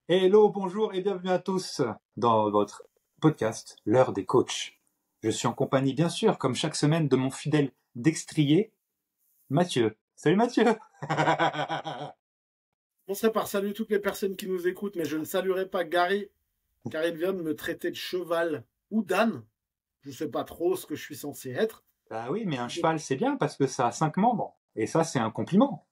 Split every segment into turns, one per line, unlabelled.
Hello, bonjour et bienvenue à tous dans votre podcast, l'heure des coachs. Je suis en compagnie, bien sûr, comme chaque semaine, de mon fidèle destrier, Mathieu. Salut Mathieu.
On serait par saluer toutes les personnes qui nous écoutent, mais je ne saluerai pas Gary, car il vient de me traiter de cheval ou d'âne. Je ne sais pas trop ce que je suis censé être.
Bah oui, mais un cheval, c'est bien parce que ça a 5 membres. Et ça, c'est un compliment.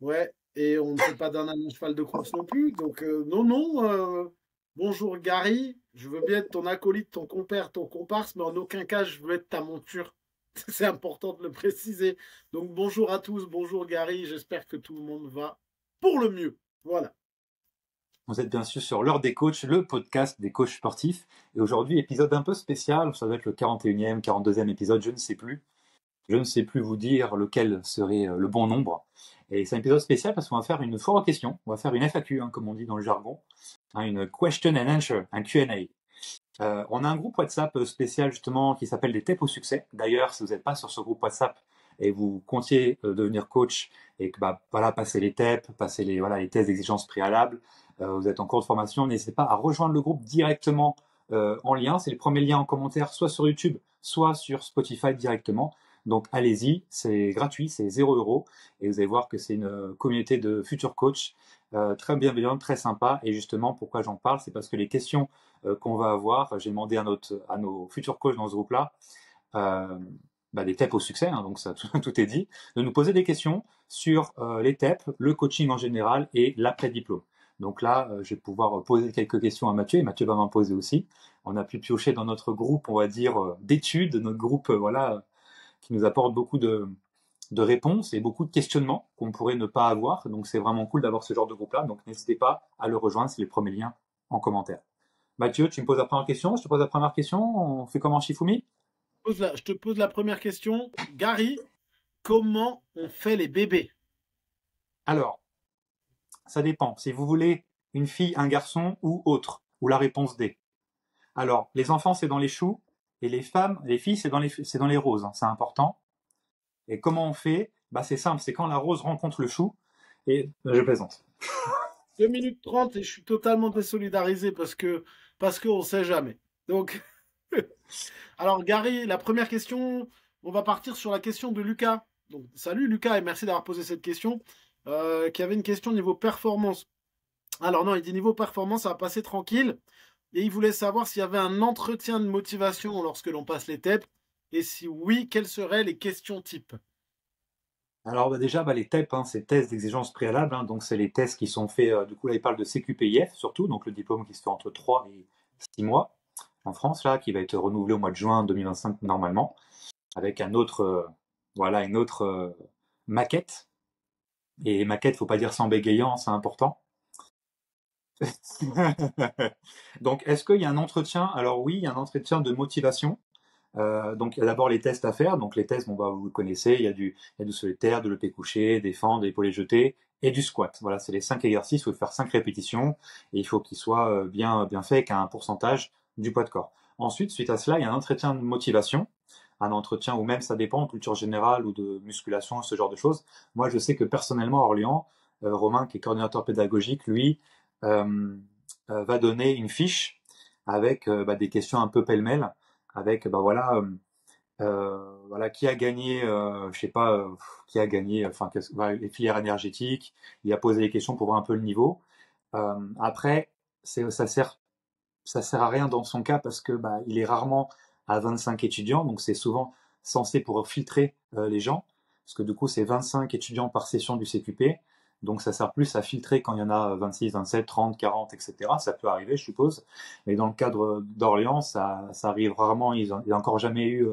Ouais, et on ne fait pas d'un âne un cheval de course non plus. Donc, non. Bonjour Gary, je veux bien être ton acolyte, ton compère, ton comparse, mais en aucun cas je veux être ta monture. C'est important de le préciser. Donc, bonjour à tous, bonjour Gary, j'espère que tout le monde va pour le mieux. Voilà.
Vous êtes bien sûr sur l'heure des coachs, le podcast des coachs sportifs. Et aujourd'hui, épisode un peu spécial. Ça doit être le 41e, 42e épisode, je ne sais plus. Je ne sais plus vous dire lequel serait le bon nombre. Et c'est un épisode spécial parce qu'on va faire une foire aux questions. On va faire une FAQ, comme on dit dans le jargon. Une question and answer, un Q&A. On a un groupe WhatsApp spécial justement qui s'appelle des TEP au succès. D'ailleurs, si vous n'êtes pas sur ce groupe WhatsApp et vous comptiez devenir coach et que voilà, passer les TEP, passer les tests d'exigence préalables, vous êtes en cours de formation, n'hésitez pas à rejoindre le groupe directement en lien. C'est le premier lien en commentaire, soit sur YouTube, soit sur Spotify directement. Donc allez-y, c'est gratuit, c'est 0 € et vous allez voir que c'est une communauté de futurs coachs très bienveillante, très sympa. Et justement, pourquoi j'en parle, c'est parce que les questions qu'on va avoir, j'ai demandé à nos futurs coachs dans ce groupe-là, des TEP au succès, donc ça tout est dit, de nous poser des questions sur les TEP, le coaching en général et l'après-diplôme. Donc là, je vais pouvoir poser quelques questions à Mathieu et Mathieu va m'en poser aussi. On a pu piocher dans notre groupe, on va dire, d'études, notre groupe qui nous apporte beaucoup de réponses et beaucoup de questionnements qu'on pourrait ne pas avoir. Donc c'est vraiment cool d'avoir ce genre de groupe-là. Donc n'hésitez pas à le rejoindre, c'est les premiers liens en commentaire. Mathieu, tu me poses la première question, je te pose la première question, on fait comment Shifumi?
Je te pose la première question. Gary, comment on fait les bébés?
Alors, ça dépend. Si vous voulez une fille, un garçon ou autre, ou la réponse D. Alors, les enfants, c'est dans les choux, et les femmes, les filles, c'est dans les roses, c'est important. Et comment on fait? C'est simple, c'est quand la rose rencontre le chou, et je plaisante.
2 minutes 30 et je suis totalement désolidarisé parce qu'on ne sait jamais. Donc, alors Gary, la première question, on va partir sur la question de Lucas. Donc, salut Lucas et merci d'avoir posé cette question. Qui avait une question niveau performance. Alors non, il dit niveau performance, ça va passer tranquille. Et il voulait savoir s'il y avait un entretien de motivation lorsque l'on passe les TEP. Et si oui, quelles seraient les questions types?
Alors déjà, les TEP, c'est tests d'exigence préalable, donc c'est les tests qui sont faits, du coup là il parle de CQPIF surtout, donc le diplôme qui se fait entre 3 et 6 mois en France, là, qui va être renouvelé au mois de juin 2025 normalement, avec une autre maquette. Et maquette, faut pas dire ça en bégayant, c'est important. Donc est-ce qu'il y a un entretien? Alors oui, il y a un entretien de motivation. Donc il y a d'abord les tests à faire. Donc les tests, vous le connaissez, il y a du solitaire, de l'EP couché, défendre, épaulé jeté et du squat. Voilà, c'est les 5 exercices. Il faut faire 5 répétitions et il faut qu'ils soient bien faits avec un pourcentage du poids de corps. Ensuite, suite à cela, il y a un entretien de motivation, un entretien ou même ça dépend, culture générale ou de musculation, ce genre de choses. Moi, je sais que personnellement à Orléans, Romain, qui est coordinateur pédagogique, lui, va donner une fiche avec des questions un peu pêle-mêle avec voilà qui a gagné je sais pas qui a gagné les filières énergétiques, il a posé des questions pour voir un peu le niveau. Après ça sert à rien dans son cas parce que il est rarement à 25 étudiants, donc c'est souvent censé pour filtrer les gens, parce que du coup c'est 25 étudiants par session du CQP, donc ça sert plus à filtrer quand il y en a 26, 27, 30, 40, etc. Ça peut arriver, je suppose, mais dans le cadre d'Orléans, ça arrive rarement, il n'y a encore jamais eu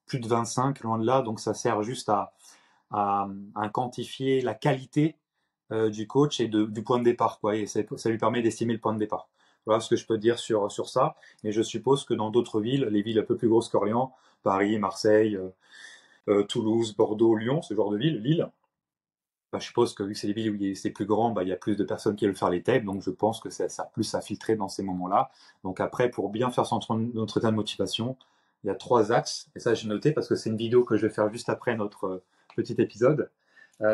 plus de 25, loin de là, donc ça sert juste à quantifier la qualité du coach et du point de départ, quoi, et ça lui permet d'estimer le point de départ. Voilà ce que je peux dire sur ça. Mais je suppose que dans d'autres villes, les villes un peu plus grosses qu'Orléans, Paris, Marseille, Toulouse, Bordeaux, Lyon, ce genre de villes, Lille, je suppose que vu que c'est des villes où c'est plus grand, il y a plus de personnes qui veulent faire les TEP, donc je pense que ça sert plus à filtrer dans ces moments-là. Donc après, pour bien faire son entretien de motivation, il y a 3 axes, et ça j'ai noté parce que c'est une vidéo que je vais faire juste après notre petit épisode.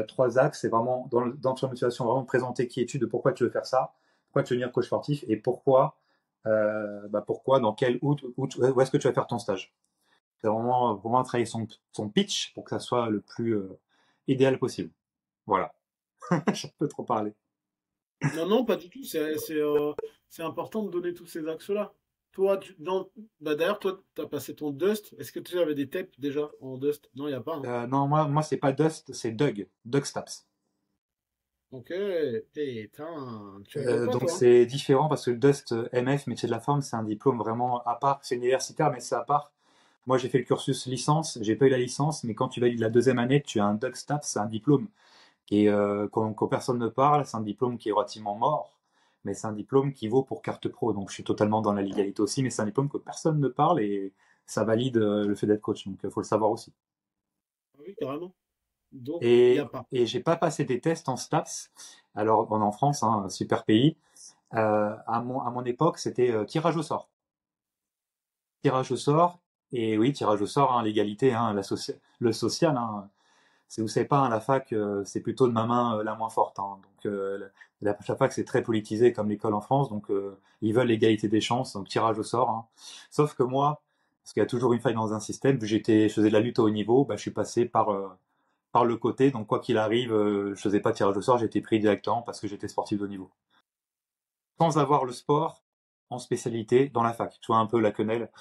3 axes, c'est vraiment dans l'entretien de motivation, vraiment présenter qui es-tu, de pourquoi tu veux faire ça. pourquoi tu veux devenir coach sportif et pourquoi, dans quel, où est-ce que tu vas faire ton stage. C'est vraiment travailler son pitch pour que ça soit le plus idéal possible. Voilà. Je peux trop parler.
Non, non, pas du tout. C'est important de donner tous ces axes-là. Toi, d'ailleurs, toi, tu as passé ton Dust. Est-ce que tu avais des TEP déjà en Dust? Non, il n'y a pas, hein.
Non, moi c'est pas Dust, c'est Doug Staps.
Ok, putain, tu rigoles pas,
Donc
toi, hein.
c'est différent parce que le Dust MF, métier de la forme, c'est un diplôme vraiment à part. C'est universitaire, mais c'est à part. Moi, j'ai fait le cursus licence, j'ai pas eu la licence, mais quand tu valides la deuxième année, tu as un Doug Staps, c'est un diplôme quand personne ne parle, c'est un diplôme qui est relativement mort, mais c'est un diplôme qui vaut pour carte pro. Donc je suis totalement dans la légalité aussi, mais c'est un diplôme que personne ne parle et ça valide le fait d'être coach. Donc il faut le savoir aussi.
Ah oui, carrément. Donc, il n'y a
Et,
pas.
et j'ai pas passé des tests en STAPS. Alors on est en France, hein, un super pays. À mon époque, c'était tirage au sort. Tirage au sort. Et oui, tirage au sort, hein, l'égalité, hein, le social. Hein. Si vous savez pas, hein, la fac, c'est plutôt de ma main la moins forte. Hein. Donc la fac, c'est très politisé comme l'école en France. Donc ils veulent l'égalité des chances, donc tirage au sort. Hein. Sauf que moi, parce qu'il y a toujours une faille dans un système, vu que je faisais de la lutte au haut niveau, bah, je suis passé par le côté. Donc quoi qu'il arrive, je faisais pas de tirage au sort, j'étais pris directement parce que j'étais sportif de haut niveau. Sans avoir le sport en spécialité dans la fac. Tu vois un peu la quenelle.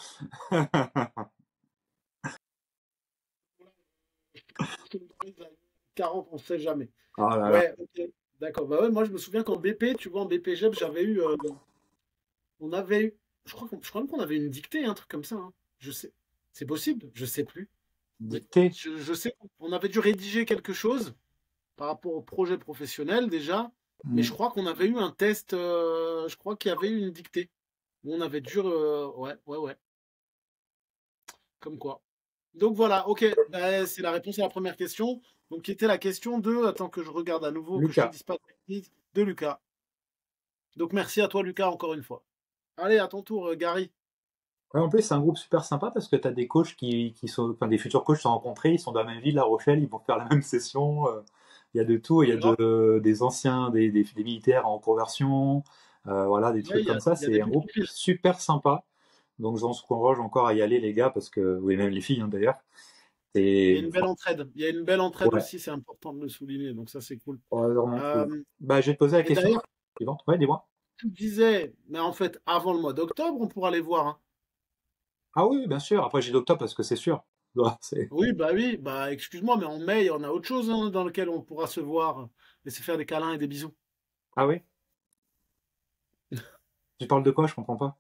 40, on sait jamais.
Oh là là.
Ouais, ok. D'accord. Bah ouais, moi, je me souviens qu'en BP, tu vois, en BPGEP, on avait eu, je crois même qu'on avait une dictée, un truc comme ça, hein. Je sais. C'est possible, je sais plus. Mais
Dictée.
je sais qu'on avait dû rédiger quelque chose par rapport au projet professionnel déjà, mais je
Mm.
crois qu'on avait eu un test, je crois qu'il y avait eu une dictée, où on avait dû, ouais, ouais, ouais, comme quoi. Donc voilà, ok, bah, c'est la réponse à la première question. Donc qui était la question attends que je regarde à nouveau, que je te
Lucas.
dise pas de bêtises, de Lucas. Donc merci à toi Lucas encore une fois. Allez, à ton tour, Gary.
Ouais, en plus, c'est un groupe super sympa parce que tu as des coachs qui sont, enfin, des futurs coachs sont rencontrés, ils sont dans la même ville, La Rochelle, ils vont faire la même session. Il y a de tout, il y
C'est grave.
des anciens, des militaires en conversion, voilà, des
Ouais,
trucs comme ça.
il y a des
C'est un
bons
groupe
profils.
super sympa. Donc, j'en encourage encore à y aller, les gars, parce que, oui, même les filles, hein, d'ailleurs.
Il y a
C'est,
une belle entraide. Il y a une belle entraide
ouais,
aussi, c'est important de le souligner, donc ça c'est cool.
ouais, vraiment cool.
Euh,
Bah, je vais te poser la
et
question
d'ailleurs,
suivante. Ouais, dis-moi.
tu disais, mais en fait, avant le mois d'octobre, on pourra les voir, hein.
Ah oui, bien sûr. Après, j'ai d'octobre parce que c'est sûr.
Oui, bah excuse-moi, mais en mai, il y en a autre chose, hein, dans lequel on pourra se voir et se faire des câlins et des bisous.
Ah oui? Tu parles de quoi? Je comprends pas.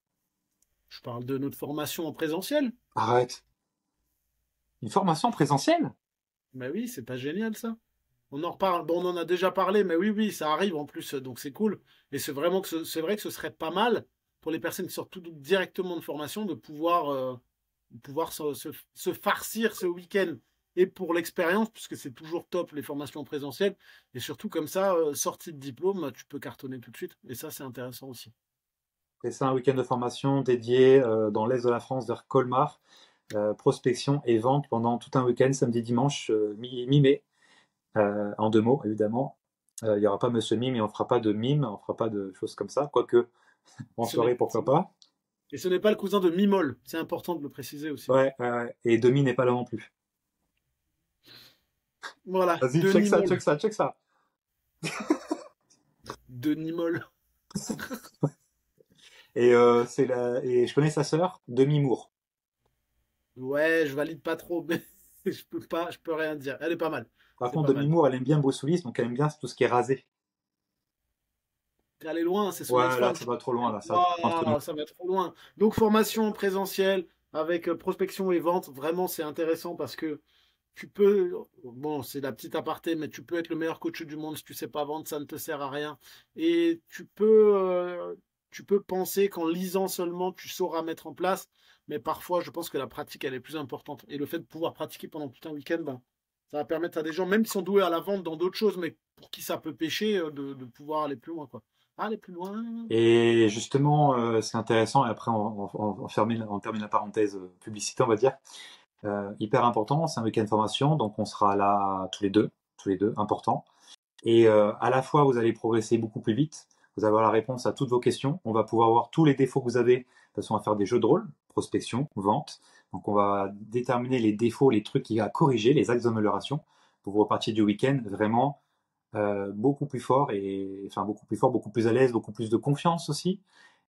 Je parle de notre formation en présentiel.
Arrête. Une formation présentielle?
Mais oui, c'est pas génial ça. On en reparle. Bon, on en a déjà parlé, mais oui, oui, ça arrive en plus, donc c'est cool. Et c'est vrai que ce serait pas mal pour les personnes qui sortent tout directement de formation de pouvoir se farcir ce week-end. Et pour l'expérience, puisque c'est toujours top les formations en présentiel. Et surtout comme ça, sortie de diplôme, tu peux cartonner tout de suite. Et ça, c'est intéressant aussi.
C'est ça, un week-end de formation dédié dans l'est de la France vers Colmar. Prospection et vente pendant tout un week-end, samedi, dimanche, mi-mai. En 2 mots, évidemment. Il n'y aura pas Monsieur Mime et on fera pas de mime, on fera pas de choses comme ça. Quoique, en
Ce
soirée,
n'est-
pourquoi pas.
Et ce n'est pas le cousin de Mimol. C'est important de le préciser aussi.
Ouais, ouais, ouais. Et Demi n'est pas là non plus.
Voilà,
Vas-y,
de
check ça,
Nimol.
check ça, check ça.
De Nimol.
Et je connais sa sœur, Demi Moore.
Ouais, je valide pas trop, mais je peux rien dire. Elle est pas mal.
Par
C'est
contre,
pas
Demi
mal.
Moore, elle aime bien Bruce Willis, donc elle aime bien tout ce qui est rasé.
T'es allé loin, c'est son
Ouais, là,
ex-femme,
ça
je
va trop loin,
crois.
là, ça, entre nous.
Waouh, ça va trop loin. Donc, formation présentielle avec prospection et vente, vraiment, c'est intéressant parce que tu peux, bon, c'est la petite aparté, mais tu peux être le meilleur coach du monde si tu sais pas vendre, ça ne te sert à rien. Et tu peux penser qu'en lisant seulement, tu sauras mettre en place, mais parfois, je pense que la pratique, elle est plus importante. Et le fait de pouvoir pratiquer pendant tout un week-end, ben, ça va permettre à des gens, même qui sont doués à la vente dans d'autres choses, mais pour qui ça peut pêcher, de pouvoir aller plus loin, quoi. Aller plus loin.
Et justement, c'est intéressant, et après on termine la parenthèse publicité, on va dire. Hyper important, c'est un week-end formation, donc on sera là tous les deux, important. Et à la fois, vous allez progresser beaucoup plus vite, Vous allez avoir la réponse à toutes vos questions. On va pouvoir voir tous les défauts que vous avez. De toute façon, on va faire des jeux de rôle, prospection, vente. Donc, on va déterminer les défauts, les trucs à corriger, les axes d'amélioration pour vous repartir du week-end vraiment beaucoup plus fort beaucoup plus fort, beaucoup plus à l'aise, beaucoup plus de confiance aussi.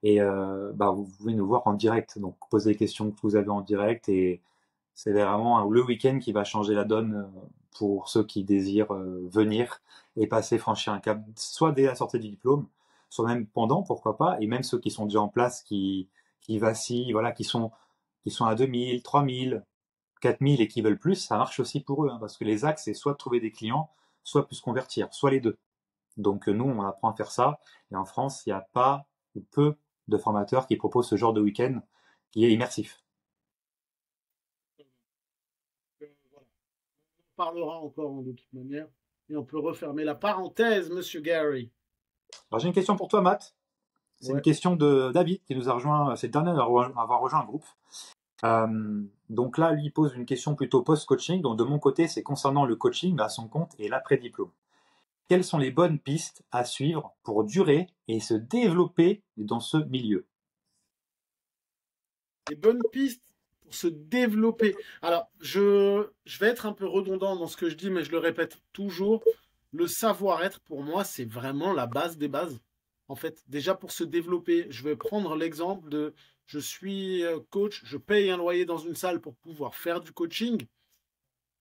Et vous pouvez nous voir en direct, donc poser les questions que vous avez en direct et c'est vraiment le week-end qui va changer la donne pour ceux qui désirent venir et franchir un cap, soit dès la sortie du diplôme, soit même pendant, pourquoi pas, et même ceux qui sont déjà en place, qui vacillent, voilà, qui sont à 2000, 3000, 4000 et qui veulent plus, ça marche aussi pour eux, hein, parce que les axes, c'est soit de trouver des clients, soit plus convertir, soit les deux. Donc nous, on apprend à faire ça, et en France, il n'y a pas ou peu de formateurs qui proposent ce genre de week-end qui est immersif.
Voilà. On parlera encore de toute manière. Et on peut refermer la parenthèse, monsieur Gary.
Alors j'ai une question pour toi, Matt. C'est une
Ouais.
question de David qui nous a rejoint, c'est le dernier à avoir rejoint un groupe. Donc là, lui pose une question plutôt post-coaching. Donc de mon côté, c'est concernant le coaching à son compte et l'après-diplôme. Quelles sont les bonnes pistes à suivre pour durer et se développer dans ce milieu?
Les bonnes pistes pour se développer. Alors, je vais être un peu redondant dans ce que je dis, mais je le répète toujours. Le savoir-être, pour moi, c'est vraiment la base des bases. En fait, déjà pour se développer, je vais prendre l'exemple de je suis coach, je paye un loyer dans une salle pour pouvoir faire du coaching.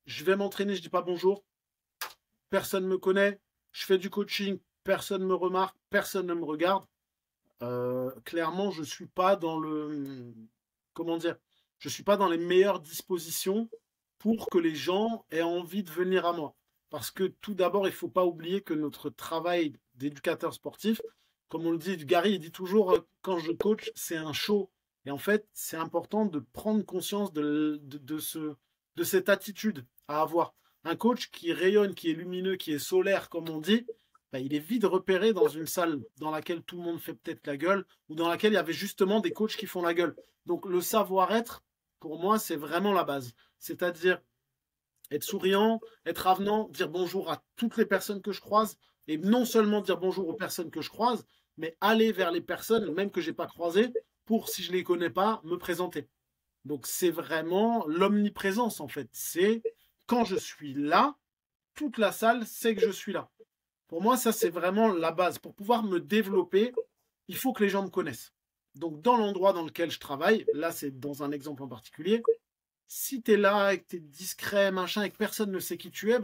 Je vais m'entraîner, je dis pas bonjour, personne ne me connaît, je fais du coaching, personne ne me remarque, personne ne me regarde. Clairement, je suis pas dans le, comment dire, je suis pas dans les meilleures dispositions pour que les gens aient envie de venir à moi. Parce que tout d'abord, il faut pas oublier que notre travail d'éducateur sportif, comme on le dit, Gary, il dit toujours, quand je coach, c'est un show. Et en fait, c'est important de prendre conscience de cette attitude à avoir. Un coach qui rayonne, qui est lumineux, qui est solaire, comme on dit, il est vite repéré dans une salle dans laquelle tout le monde fait peut-être la gueule ou dans laquelle il y avait justement des coachs qui font la gueule. Donc le savoir-être, pour moi, c'est vraiment la base. C'est-à-dire être souriant, être avenant, dire bonjour à toutes les personnes que je croise et non seulement dire bonjour aux personnes que je croise, mais aller vers les personnes, même que je n'ai pas croisées, pour, si je ne les connais pas, me présenter. Donc c'est vraiment l'omniprésence en fait. C'est quand je suis là, toute la salle sait que je suis là. Pour moi, ça, c'est vraiment la base. Pour pouvoir me développer, il faut que les gens me connaissent. Donc, dans l'endroit dans lequel je travaille, là, c'est dans un exemple en particulier, si tu es là et que tu es discret, machin, et que personne ne sait qui tu es,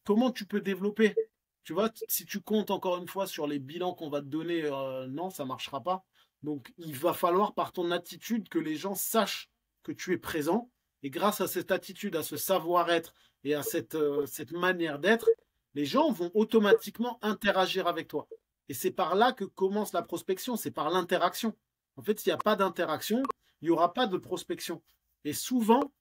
comment tu peux développer? Tu vois, si tu comptes encore une fois sur les bilans qu'on va te donner, non, ça ne marchera pas. Donc, il va falloir par ton attitude que les gens sachent que tu es présent. Et grâce à cette attitude, à ce savoir-être et à cette manière d'être, les gens vont automatiquement interagir avec toi. Et c'est par là que commence la prospection, c'est par l'interaction. En fait, s'il n'y a pas d'interaction, il n'y aura pas de prospection. Et souvent,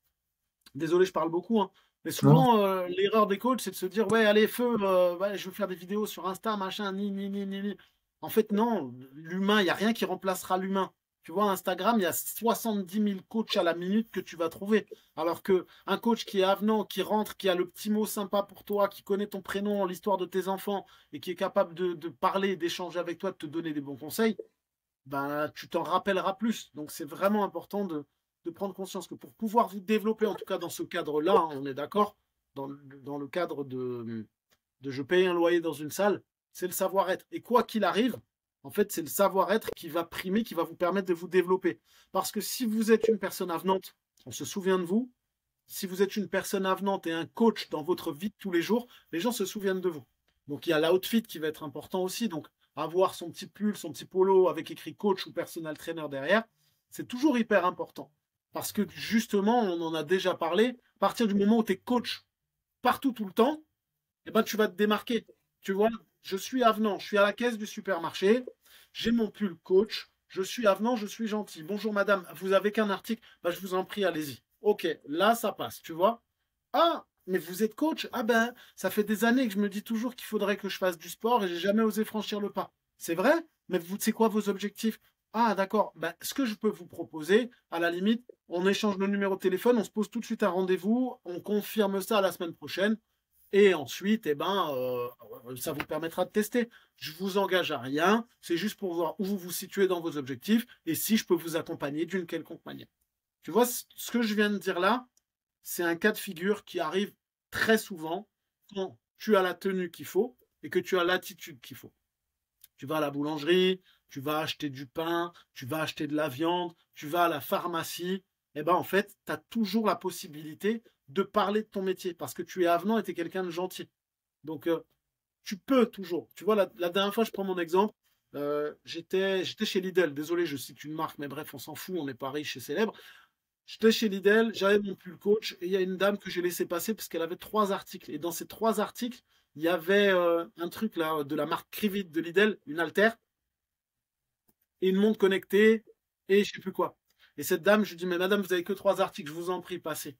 désolé, je parle beaucoup, hein, mais
Non.
souvent, l'erreur des coachs, c'est de se dire, ouais, allez, feu, ouais, je veux faire des vidéos sur Insta, machin, ni, ni, ni, ni, ni. En fait, non, l'humain, il n'y a rien qui remplacera l'humain. Tu vois, Instagram, il y a 70 000 coachs à la minute que tu vas trouver. Alors que un coach qui est avenant, qui rentre, qui a le petit mot sympa pour toi, qui connaît ton prénom, l'histoire de tes enfants, et qui est capable de parler, d'échanger avec toi, de te donner des bons conseils, tu t'en rappelleras plus. Donc, c'est vraiment important de prendre conscience que pour pouvoir vous développer, en tout cas dans ce cadre-là, hein, on est d'accord, dans le cadre de je paye un loyer dans une salle, c'est le savoir-être. Et quoi qu'il arrive, en fait, c'est le savoir-être qui va primer, qui va vous permettre de vous développer. Parce que si vous êtes une personne avenante, on se souvient de vous. Si vous êtes une personne avenante et un coach dans votre vie de tous les jours, les gens se souviennent de vous. Donc il y a l'outfit qui va être important aussi. Donc avoir son petit pull, son petit polo avec écrit coach ou personal trainer derrière, c'est toujours hyper important. Parce que justement, on en a déjà parlé, à partir du moment où tu es coach partout tout le temps, tu vas te démarquer. Tu vois, je suis avenant, je suis à la caisse du supermarché, j'ai mon pull coach, je suis avenant, je suis gentil. Bonjour madame, vous avez qu'un article? Je vous en prie, allez-y. Ok, là ça passe, tu vois. Ah, mais vous êtes coach? Ah ben, ça fait des années que je me dis toujours qu'il faudrait que je fasse du sport et j'ai jamais osé franchir le pas. C'est vrai? Mais vous, c'est quoi vos objectifs? Ah d'accord, ce que je peux vous proposer, à la limite, on échange nos numéros de téléphone, on se pose tout de suite un rendez-vous, on confirme ça la semaine prochaine Et ensuite, ça vous permettra de tester. Je vous engage à rien, c'est juste pour voir où vous vous situez dans vos objectifs et si je peux vous accompagner d'une quelconque manière. Tu vois, ce que je viens de dire là, c'est un cas de figure qui arrive très souvent quand tu as la tenue qu'il faut et que tu as l'attitude qu'il faut. Tu vas à la boulangerie, tu vas acheter du pain, tu vas acheter de la viande, tu vas à la pharmacie. En fait, tu as toujours la possibilité de parler de ton métier parce que tu es avenant et tu es quelqu'un de gentil. Donc, tu peux toujours. Tu vois, la dernière fois, je prends mon exemple. J'étais chez Lidl. Désolé, je cite une marque, mais bref, on s'en fout, on n'est pas riche et célèbre. J'étais chez Lidl, j'avais mon pull coach et il y a une dame que j'ai laissé passer parce qu'elle avait 3 articles. Et dans ces 3 articles, il y avait un truc là de la marque Crivit de Lidl, une haltère et une montre connectée et je sais plus quoi. Et cette dame, je lui dis, mais madame, vous avez que 3 articles, je vous en prie, passez.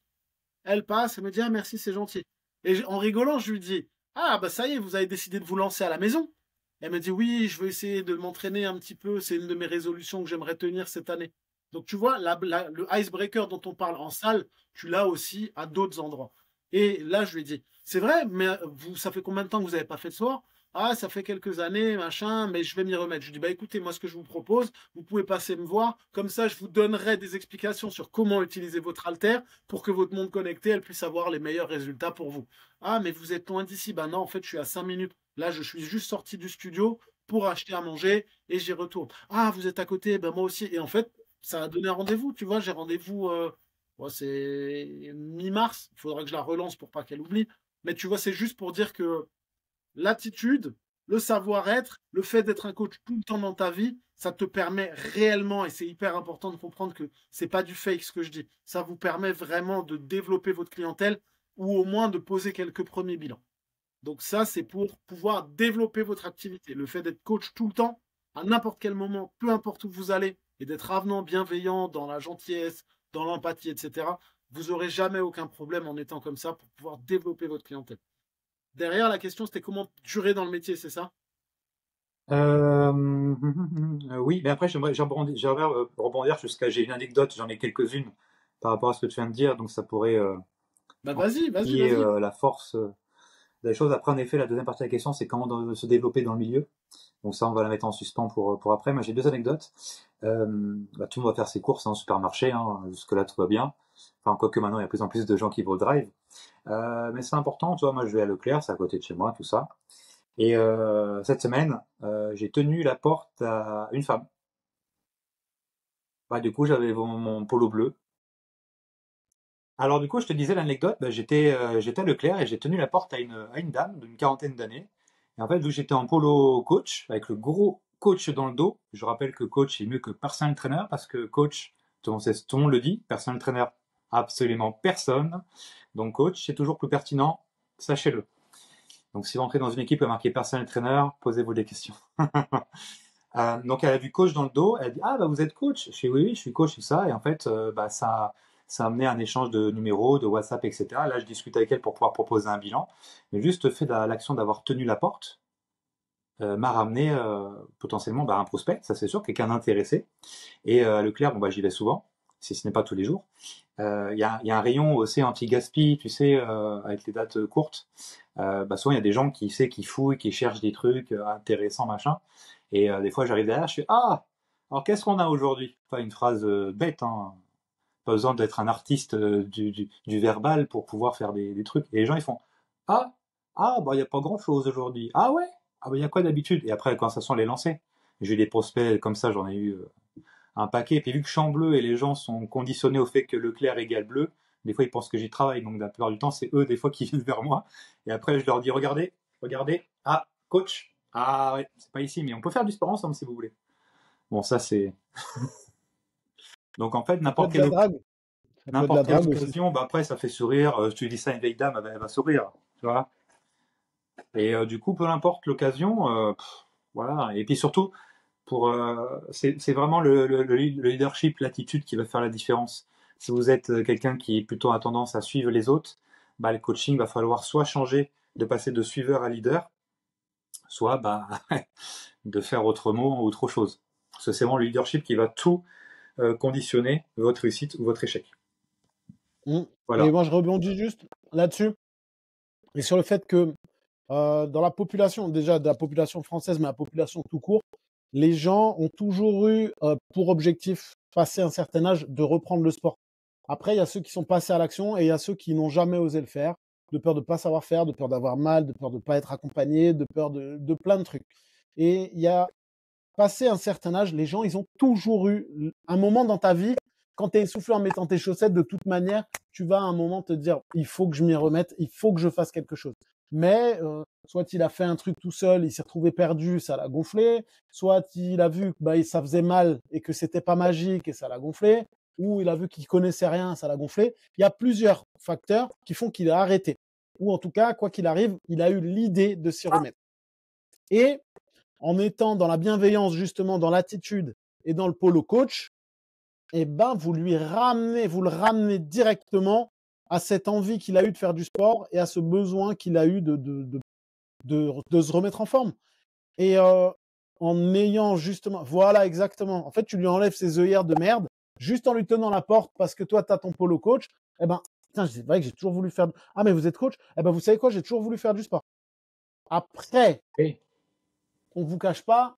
Elle passe, elle me dit, ah merci, c'est gentil. Et en rigolant, je lui dis, ah bah ça y est, vous avez décidé de vous lancer à la maison. Elle me dit, oui, je veux essayer de m'entraîner un petit peu, c'est une de mes résolutions que j'aimerais tenir cette année. Donc tu vois, le icebreaker dont on parle en salle, tu l'as aussi à d'autres endroits. Et là, je lui ai dit, c'est vrai, mais vous, ça fait combien de temps que vous n'avez pas fait de sport? Ah, ça fait quelques années, machin, mais je vais m'y remettre. Je lui dis, bah écoutez, moi, ce que je vous propose, vous pouvez passer me voir, comme ça, je vous donnerai des explications sur comment utiliser votre haltère pour que votre montre connectée, elle puisse avoir les meilleurs résultats pour vous. Ah, mais vous êtes loin d'ici. Ben non, en fait, je suis à 5 minutes. Là, je suis juste sorti du studio pour acheter à manger et j'y retourne. Ah, vous êtes à côté, ben moi aussi. Et en fait, ça a donné un rendez-vous, tu vois, j'ai rendez-vous, c'est mi-mars, il faudra que je la relance pour pas qu'elle oublie. Mais tu vois, c'est juste pour dire que l'attitude, le savoir-être, le fait d'être un coach tout le temps dans ta vie, ça te permet réellement, et c'est hyper important de comprendre que c'est pas du fake ce que je dis, ça vous permet vraiment de développer votre clientèle ou au moins de poser quelques premiers bilans. Donc ça, c'est pour pouvoir développer votre activité. Le fait d'être coach tout le temps, à n'importe quel moment, peu importe où vous allez, et d'être avenant, bienveillant, dans la gentillesse, dans l'empathie, etc., vous n'aurez jamais aucun problème en étant comme ça pour pouvoir développer votre clientèle. Derrière, la question, c'était comment durer dans le métier, c'est ça?
Oui, mais après, j'aimerais rebondir jusqu'à. J'ai une anecdote, j'en ai quelques-unes par rapport à ce que tu viens de dire, donc ça pourrait
Bah vas-y, vas-y,
amplifier
vas-y.
la force des choses. Après, en effet, la deuxième partie de la question, c'est comment se développer dans le milieu. Donc ça, on va la mettre en suspens pour après. Moi, j'ai 2 anecdotes. Tout le monde va faire ses courses en supermarché, hein, jusque-là, tout va bien. Enfin, quoique maintenant, il y a de plus en plus de gens qui vont au drive. Mais c'est important, tu vois, moi, je vais à Leclerc, c'est à côté de chez moi, tout ça. Et cette semaine, j'ai tenu la porte à une femme. Du coup, j'avais mon polo bleu. Alors du coup, je te disais l'anecdote, j'étais à Leclerc et j'ai tenu la porte à une dame d'une quarantaine d'années. Et en fait, vu que j'étais en polo coach, avec le gros coach dans le dos, je rappelle que coach est mieux que personal trainer, parce que coach, tout le monde le dit, personal trainer, absolument personne. Donc coach, c'est toujours plus pertinent, sachez-le. Donc si vous entrez dans une équipe marquée personal trainer, posez-vous des questions. Donc elle a vu coach dans le dos, elle a dit ah bah vous êtes coach. Je dis oui, oui je suis coach et ça, et en fait ça a amené un échange de numéros, de WhatsApp, etc. Là je discute avec elle pour pouvoir proposer un bilan, mais juste le fait de l'action d'avoir tenu la porte m'a ramené potentiellement un prospect, ça c'est sûr, quelqu'un d'intéressé. Et à Leclerc, j'y vais souvent, si ce n'est pas tous les jours. Il y a un rayon aussi anti-gaspi, tu sais, avec les dates courtes. Souvent il y a des gens qui fouillent, qui cherchent des trucs intéressants, machin. Et des fois j'arrive derrière, je fais ah, alors qu'est-ce qu'on a aujourd'hui? Enfin une phrase bête, hein. Pas besoin d'être un artiste du verbal pour pouvoir faire des trucs. Et les gens ils font ah, il y a pas grand-chose aujourd'hui. Ah ouais, il y a quoi d'habitude? Et après la conversation elle est lancée. J'ai eu des prospects comme ça, j'en ai eu un paquet. Et puis vu que je suis en bleu et les gens sont conditionnés au fait que le clair égale bleu, des fois ils pensent que j'y travaille. Donc la plupart du temps, c'est eux des fois qui viennent vers moi. Et après je leur dis regardez, regardez. Ah, coach. Ah ouais, c'est pas ici, mais on peut faire du sport ensemble si vous voulez. Bon, ça c'est. Donc en fait,
Ça peut être de la drague. Ça peut être de la
n'importe quelle
drague aussi.
occasion, après ça fait sourire. Tu dis ça à une vieille dame, elle va sourire. Tu vois. Et du coup, peu importe l'occasion, voilà. Et puis surtout, c'est vraiment le leadership, l'attitude qui va faire la différence. Si vous êtes quelqu'un qui est plutôt à tendance à suivre les autres, le coaching va falloir soit changer, de passer de suiveur à leader, soit de faire autrement ou autre chose. Parce que c'est vraiment le leadership qui va tout conditionner votre réussite ou votre échec.
Mm. Et
Voilà.
moi, je rebondis juste là-dessus. et sur le fait que dans la population, déjà de la population française, mais la population tout court, les gens ont toujours eu pour objectif, passé un certain âge, de reprendre le sport. Après, il y a ceux qui sont passés à l'action et il y a ceux qui n'ont jamais osé le faire, de peur de ne pas savoir faire, de peur d'avoir mal, de peur de ne pas être accompagné, de peur de plein de trucs. Et il y a passé un certain âge, les gens, ils ont toujours eu un moment dans ta vie, quand tu es essoufflé en mettant tes chaussettes, de toute manière, tu vas à un moment te dire, il faut que je m'y remette, il faut que je fasse quelque chose. Mais soit il a fait un truc tout seul, il s'est retrouvé perdu, ça l'a gonflé, soit il a vu que bah, ça faisait mal et que c'était pas magique et ça l'a gonflé, ou il a vu qu'il connaissait rien, ça l'a gonflé. Il y a plusieurs facteurs qui font qu'il a arrêté. Ou en tout cas, quoi qu'il arrive, il a eu l'idée de s'y remettre. Et en étant dans la bienveillance, justement, dans l'attitude et dans le pôle au coach, eh ben, vous le ramenez directement à cette envie qu'il a eu de faire du sport et à ce besoin qu'il a eu de se remettre en forme. Et en ayant justement, voilà, exactement. En fait, tu lui enlèves ses œillères de merde, juste en lui tenant la porte parce que toi, tu as ton pôle au coach. Eh ben, putain, c'est vrai que j'ai toujours voulu faire. Ah, mais vous êtes coach? Eh ben, vous savez quoi? J'ai toujours voulu faire du sport. Après,
Oui.
on ne vous cache pas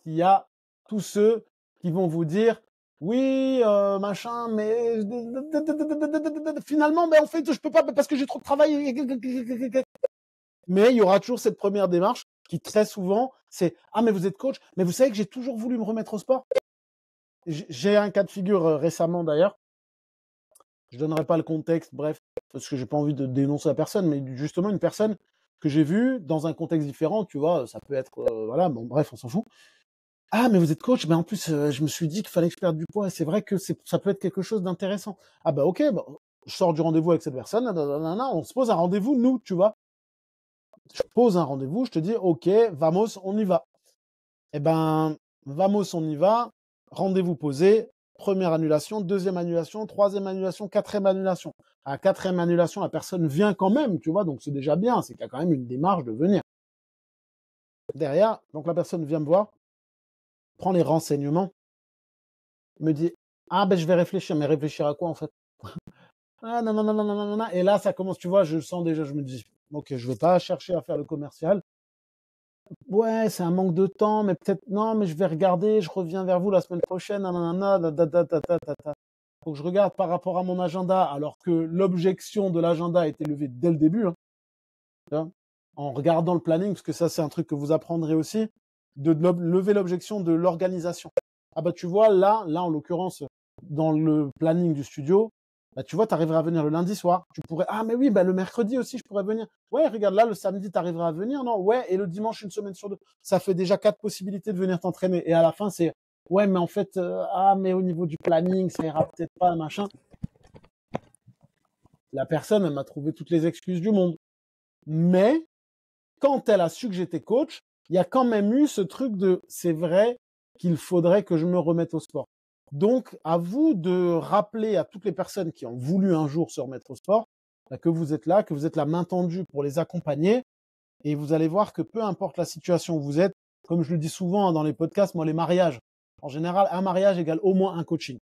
qu'il y a tous ceux qui vont vous dire oui, machin, mais finalement, ben, en fait, je peux pas parce que j'ai trop de travail. Mais il y aura toujours cette première démarche qui, très souvent, c'est ah, mais vous êtes coach, mais vous savez que j'ai toujours voulu me remettre au sport. J'ai un cas de figure récemment d'ailleurs. Je donnerai pas le contexte, bref, parce que j'ai pas envie de dénoncer la personne, mais justement une personne que j'ai vue dans un contexte différent, tu vois, ça peut être, voilà, bon, bref, on s'en fout. Ah, mais vous êtes coach? Mais en plus, je me suis dit qu'il fallait que je perde du poids. Et c'est vrai que ça peut être quelque chose d'intéressant. Ah bah ok, bah, je sors du rendez-vous avec cette personne, nanana, on se pose un rendez-vous, nous, tu vois. Je pose un rendez-vous, je te dis, ok, vamos, on y va. Eh ben, vamos, on y va. Rendez-vous posé. Première annulation, deuxième annulation, troisième annulation, quatrième annulation. À la quatrième annulation, la personne vient quand même, tu vois, donc c'est déjà bien, c'est qu'il y a quand même une démarche de venir. Derrière, donc la personne vient me voir, prend les renseignements, me dit ah ben je vais réfléchir, mais réfléchir à quoi en fait? Ah non, non, non, non, non, non, non. Et là, ça commence, tu vois, je le sens déjà, je me dis, ok, je vais pas chercher à faire le commercial. Ouais, c'est un manque de temps, mais peut-être, non, mais je vais regarder, je reviens vers vous la semaine prochaine, nanana, Faut que je regarde par rapport à mon agenda, alors que l'objection de l'agenda a été levée dès le début, hein, tu vois, en regardant le planning, parce que ça, c'est un truc que vous apprendrez aussi, de lever l'objection de l'organisation. Ah bah tu vois, là, en l'occurrence, dans le planning du studio, bah tu vois, tu arriveras à venir le lundi soir. Tu pourrais, ah mais oui, bah le mercredi aussi, je pourrais venir. Ouais, regarde là, le samedi, tu arriveras à venir, non? Ouais, et le dimanche, une semaine sur deux. Ça fait déjà 4 possibilités de venir t'entraîner. Et à la fin, c'est, ouais, mais en fait, ah, mais au niveau du planning, ça ira peut-être pas, machin. La personne, elle m'a trouvé toutes les excuses du monde. Mais, quand elle a su que j'étais coach, il y a quand même eu ce truc de, c'est vrai qu'il faudrait que je me remette au sport. Donc, à vous de rappeler à toutes les personnes qui ont voulu un jour se remettre au sport, que vous êtes là, que vous êtes la main tendue pour les accompagner. Et vous allez voir que peu importe la situation où vous êtes, comme je le dis souvent dans les podcasts, moi, les mariages, en général, un mariage égale au moins un coaching.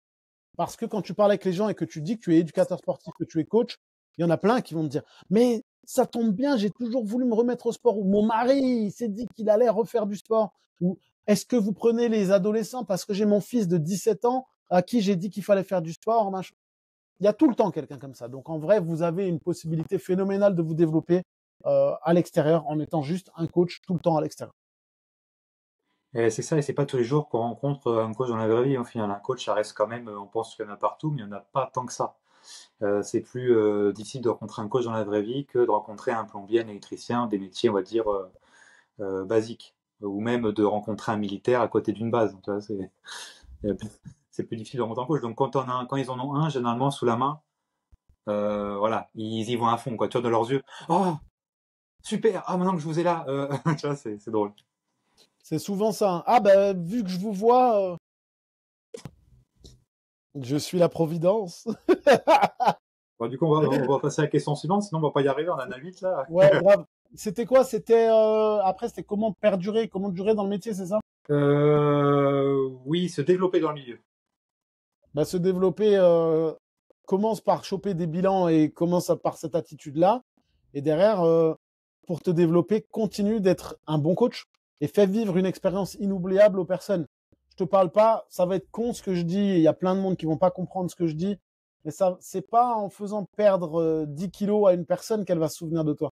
Parce que quand tu parles avec les gens et que tu dis que tu es éducateur sportif, que tu es coach, il y en a plein qui vont te dire mais ça tombe bien, j'ai toujours voulu me remettre au sport. Ou mon mari s'est dit qu'il allait refaire du sport. Ou est-ce que vous prenez les adolescents parce que j'ai mon fils de 17 ans à qui j'ai dit qu'il fallait faire du sport, machin. Il y a tout le temps quelqu'un comme ça. Donc en vrai, vous avez une possibilité phénoménale de vous développer à l'extérieur en étant juste un coach tout le temps à l'extérieur.
Et c'est ça, et c'est pas tous les jours qu'on rencontre un coach dans la vraie vie. Au final, un coach, ça reste quand même, on pense qu'il y en a partout, mais il n'y en a pas tant que ça. C'est plus difficile de rencontrer un coach dans la vraie vie que de rencontrer un plombier, un électricien, des métiers, on va dire, basiques. Ou même de rencontrer un militaire à côté d'une base. Tu vois, c'est plus difficile de rencontrer un coach. Donc quand ils en ont un, généralement sous la main, voilà, ils y vont à fond, quoi. Tu vois, dans leurs yeux. Oh, super! Ah, maintenant que je vous ai là, tu vois, c'est drôle.
C'est souvent ça, hein. Ah ben vu que je vous vois, je suis la providence.
Bon, du coup, on va passer à la question suivante, sinon on va pas y arriver, on en a 8 là.
Ouais, grave. C'était quoi? C'était après, c'était comment perdurer, comment durer dans le métier, c'est ça?
Oui, se développer dans le milieu.
Bah, se développer commence par choper des bilans et commence par cette attitude-là. Et derrière, pour te développer, continue d'être un bon coach et fais vivre une expérience inoubliable aux personnes. Je te parle pas, ça va être con ce que je dis, il y a plein de monde qui vont pas comprendre ce que je dis, mais ça, c'est pas en faisant perdre 10 kilos à une personne qu'elle va se souvenir de toi.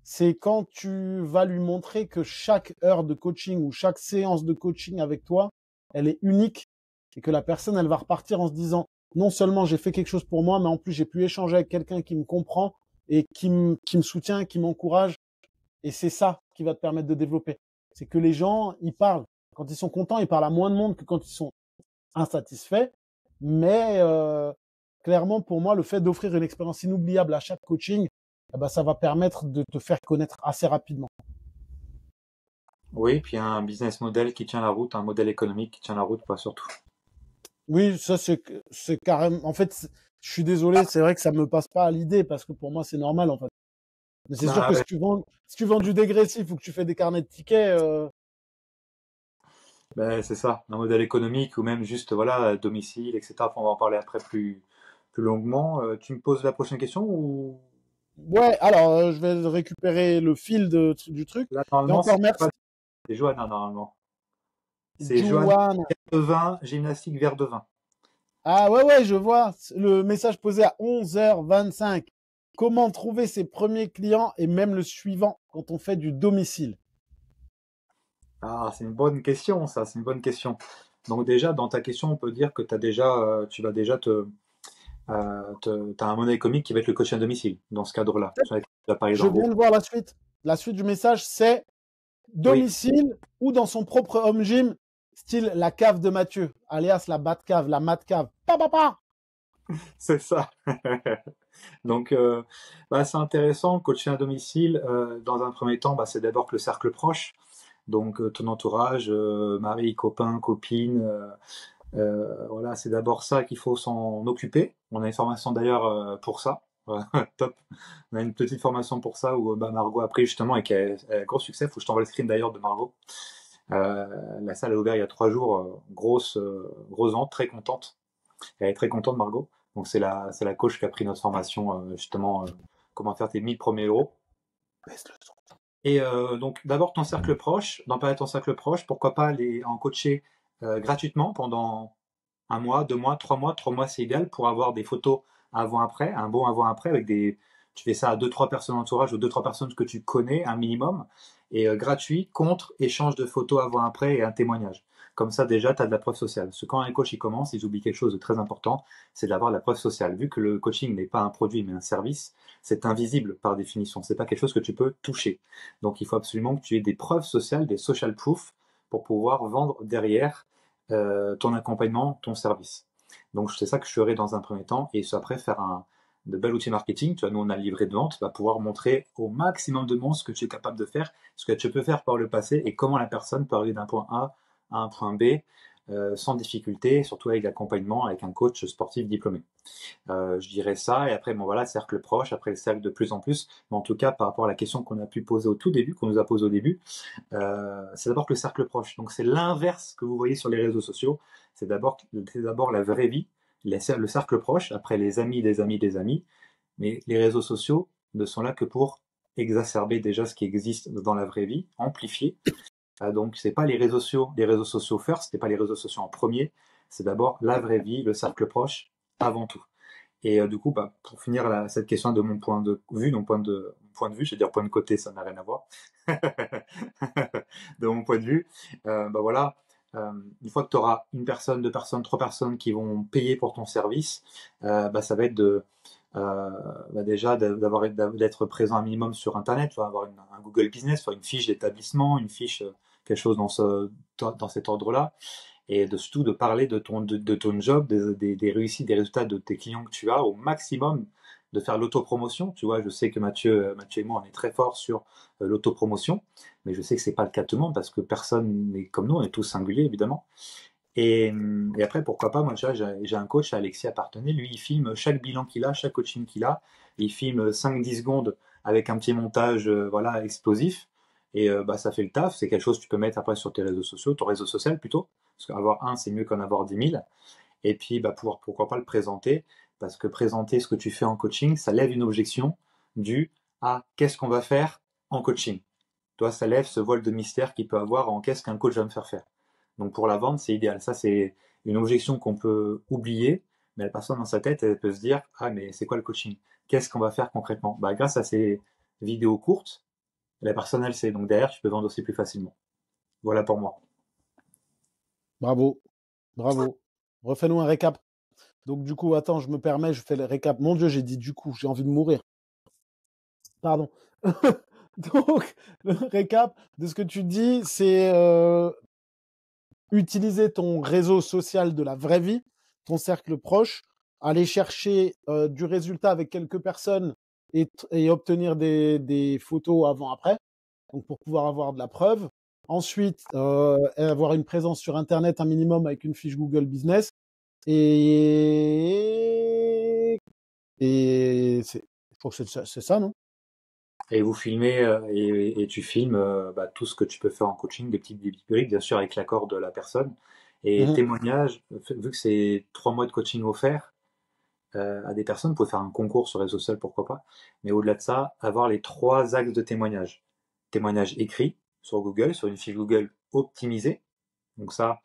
C'est quand tu vas lui montrer que chaque heure de coaching ou chaque séance de coaching avec toi, elle est unique et que la personne, elle va repartir en se disant, non seulement j'ai fait quelque chose pour moi, mais en plus j'ai pu échanger avec quelqu'un qui me comprend et qui me soutient, qui m'encourage. Et c'est ça qui va te permettre de développer. C'est que les gens, ils parlent. Quand ils sont contents, ils parlent à moins de monde que quand ils sont insatisfaits. Mais clairement, pour moi, le fait d'offrir une expérience inoubliable à chaque coaching, eh ben, ça va permettre de te faire connaître assez rapidement.
Oui, puis un business model qui tient la route, un modèle économique qui tient la route, pas surtout.
Oui, ça c'est carrément. En fait, je suis désolé, c'est vrai que ça me passe pas à l'idée parce que pour moi c'est normal en fait. Mais c'est sûr
Bah
que
ouais,
si tu vends du dégressif ou que tu fais des carnets de tickets,
bah, c'est ça, un modèle économique ou même juste voilà, domicile, etc. Enfin, on va en parler après plus longuement. Tu me poses la prochaine question ou
ouais. Alors, je vais récupérer le fil du truc.
là
Et
normalement
encore
pas
merci,
c'est Johanna normalement. C'est Johanna
Juan.
Verdevin, gymnastique Verdevin.
Ah ouais, ouais, je vois. Le message posé à 11h25. Comment trouver ses premiers clients et même le suivant quand on fait du domicile?
Ah, c'est une bonne question, ça, c'est une bonne question. Donc déjà, dans ta question, on peut dire que tu vas déjà t'as un modèle économique qui va être le coaching à domicile, dans ce cadre-là. Tu vas parler
Je
dans le
viens
groupe.
de voir la suite. La suite du message, c'est
Oui,
domicile ou dans son propre home gym, style la cave de Mathieu, alias la Batcave, la Matcave. Pa, pa, pa.
c'est ça. Donc, bah, c'est intéressant, coaching à domicile. Dans un premier temps, bah, c'est d'abord que le cercle proche. Donc, ton entourage, mari, copain, copine, voilà, c'est d'abord ça qu'il faut s'en occuper. On a une formation d'ailleurs pour ça. Top. On a une petite formation pour ça où bah, Margot a pris justement et qui a gros succès. Faut que je t'envoie le screen d'ailleurs de Margot. La salle est ouverte il y a 3 jours. Grosse vente, très contente. Elle est très contente, Margot. Donc c'est la coach qui a pris notre formation justement comment faire tes 1000 premiers euros.
Baisse le son.
Et donc d'abord ton cercle proche, d'en parler à ton cercle proche, pourquoi pas aller en coacher gratuitement pendant 1 mois, 2 mois, 3 mois. 3 mois c'est idéal pour avoir des photos avant-après, un bon avant-après avec des. Tu fais ça à 2-3 personnes d'entourage ou 2-3 personnes que tu connais, un minimum, et gratuit, contre échange de photos avant-après et un témoignage. Comme ça, déjà, tu as de la preuve sociale. Parce que quand un coach il commence, ils oublient quelque chose de très important, c'est d'avoir de la preuve sociale. Vu que le coaching n'est pas un produit mais un service, c'est invisible par définition. C'est pas quelque chose que tu peux toucher. Donc, il faut absolument que tu aies des preuves sociales, des social proof, pour pouvoir vendre derrière ton accompagnement, ton service. Donc c'est ça que je ferai dans un premier temps et après faire de bel outil marketing. Tu vois, nous on a le livret de vente, va pouvoir montrer au maximum de monde ce que tu es capable de faire, ce que tu peux faire par le passé et comment la personne peut arriver d'un point A à un point B sans difficulté, surtout avec l'accompagnement avec un coach sportif diplômé. Je dirais ça, et après, bon voilà, cercle proche, après le cercle de plus en plus, mais en tout cas, par rapport à la question qu'on a pu poser au tout début, qu'on nous a posé au début, c'est d'abord que le cercle proche. Donc c'est l'inverse que vous voyez sur les réseaux sociaux. C'est d'abord la vraie vie, le cercle proche, après les amis des amis des amis. Mais les réseaux sociaux ne sont là que pour exacerber déjà ce qui existe dans la vraie vie, amplifier. Donc c'est pas les réseaux sociaux first, c'est pas les réseaux sociaux en premier. C'est d'abord la vraie vie, le cercle proche avant tout. Et du coup, bah, pour finir cette question de mon point de vue, je vais dire point de côté, ça n'a rien à voir. De mon point de vue, bah voilà, une fois que tu auras une personne, 2 personnes, 3 personnes qui vont payer pour ton service, bah, ça va être bah déjà d'être présent un minimum sur Internet, tu vas avoir un Google Business, faire une fiche d'établissement, une fiche, quelque chose dans cet ordre-là et surtout de parler de ton job, des réussites, des résultats de tes clients que tu as au maximum, de faire l'autopromotion. Tu vois, je sais que Mathieu et moi, on est très fort sur l'autopromotion, mais je sais que c'est pas le cas de tout le monde parce que personne n'est comme nous, on est tous singuliers évidemment. Et après, pourquoi pas, moi j'ai un coach, Alexis Appartenay, lui il filme chaque bilan qu'il a, chaque coaching qu'il a, il filme 5-10 secondes avec un petit montage voilà, explosif, et bah, ça fait le taf, c'est quelque chose que tu peux mettre après sur tes réseaux sociaux, ton réseau social plutôt, parce qu'avoir un c'est mieux qu'en avoir 10 000, et puis bah, pourquoi pas le présenter, parce que présenter ce que tu fais en coaching, ça lève une objection due à qu'est-ce qu'on va faire en coaching. Toi, ça lève ce voile de mystère qu'il peut avoir en qu'est-ce qu'un coach va me faire faire. Donc pour la vente, c'est idéal. Ça, c'est une objection qu'on peut oublier, mais la personne dans sa tête, elle peut se dire, ah, mais c'est quoi le coaching? Qu'est-ce qu'on va faire concrètement? Bah, grâce à ces vidéos courtes, la personne, elle sait. Donc derrière, tu peux vendre aussi plus facilement. Voilà pour moi.
Bravo, bravo. Refais-nous un récap. Donc, du coup, attends, je me permets, je fais le récap. Mon Dieu, j'ai dit du coup, j'ai envie de mourir. Pardon. Donc, le récap de ce que tu dis, c'est utiliser ton réseau social de la vraie vie, ton cercle proche, aller chercher du résultat avec quelques personnes et obtenir des photos avant-après, donc pour pouvoir avoir de la preuve. Ensuite, avoir une présence sur Internet un minimum avec une fiche Google Business. Et je crois que c'est ça, non?
Et vous filmez, et tu filmes bah, tout ce que tu peux faire en coaching, des petites briques, bien sûr, avec l'accord de la personne. Et
Mhm.
témoignage, vu que c'est 3 mois de coaching offert à des personnes, vous pouvez faire un concours sur réseaux sociaux, pourquoi pas. Mais au-delà de ça, avoir les 3 axes de témoignage. Témoignage écrit sur Google, sur une fiche Google optimisée. Donc ça,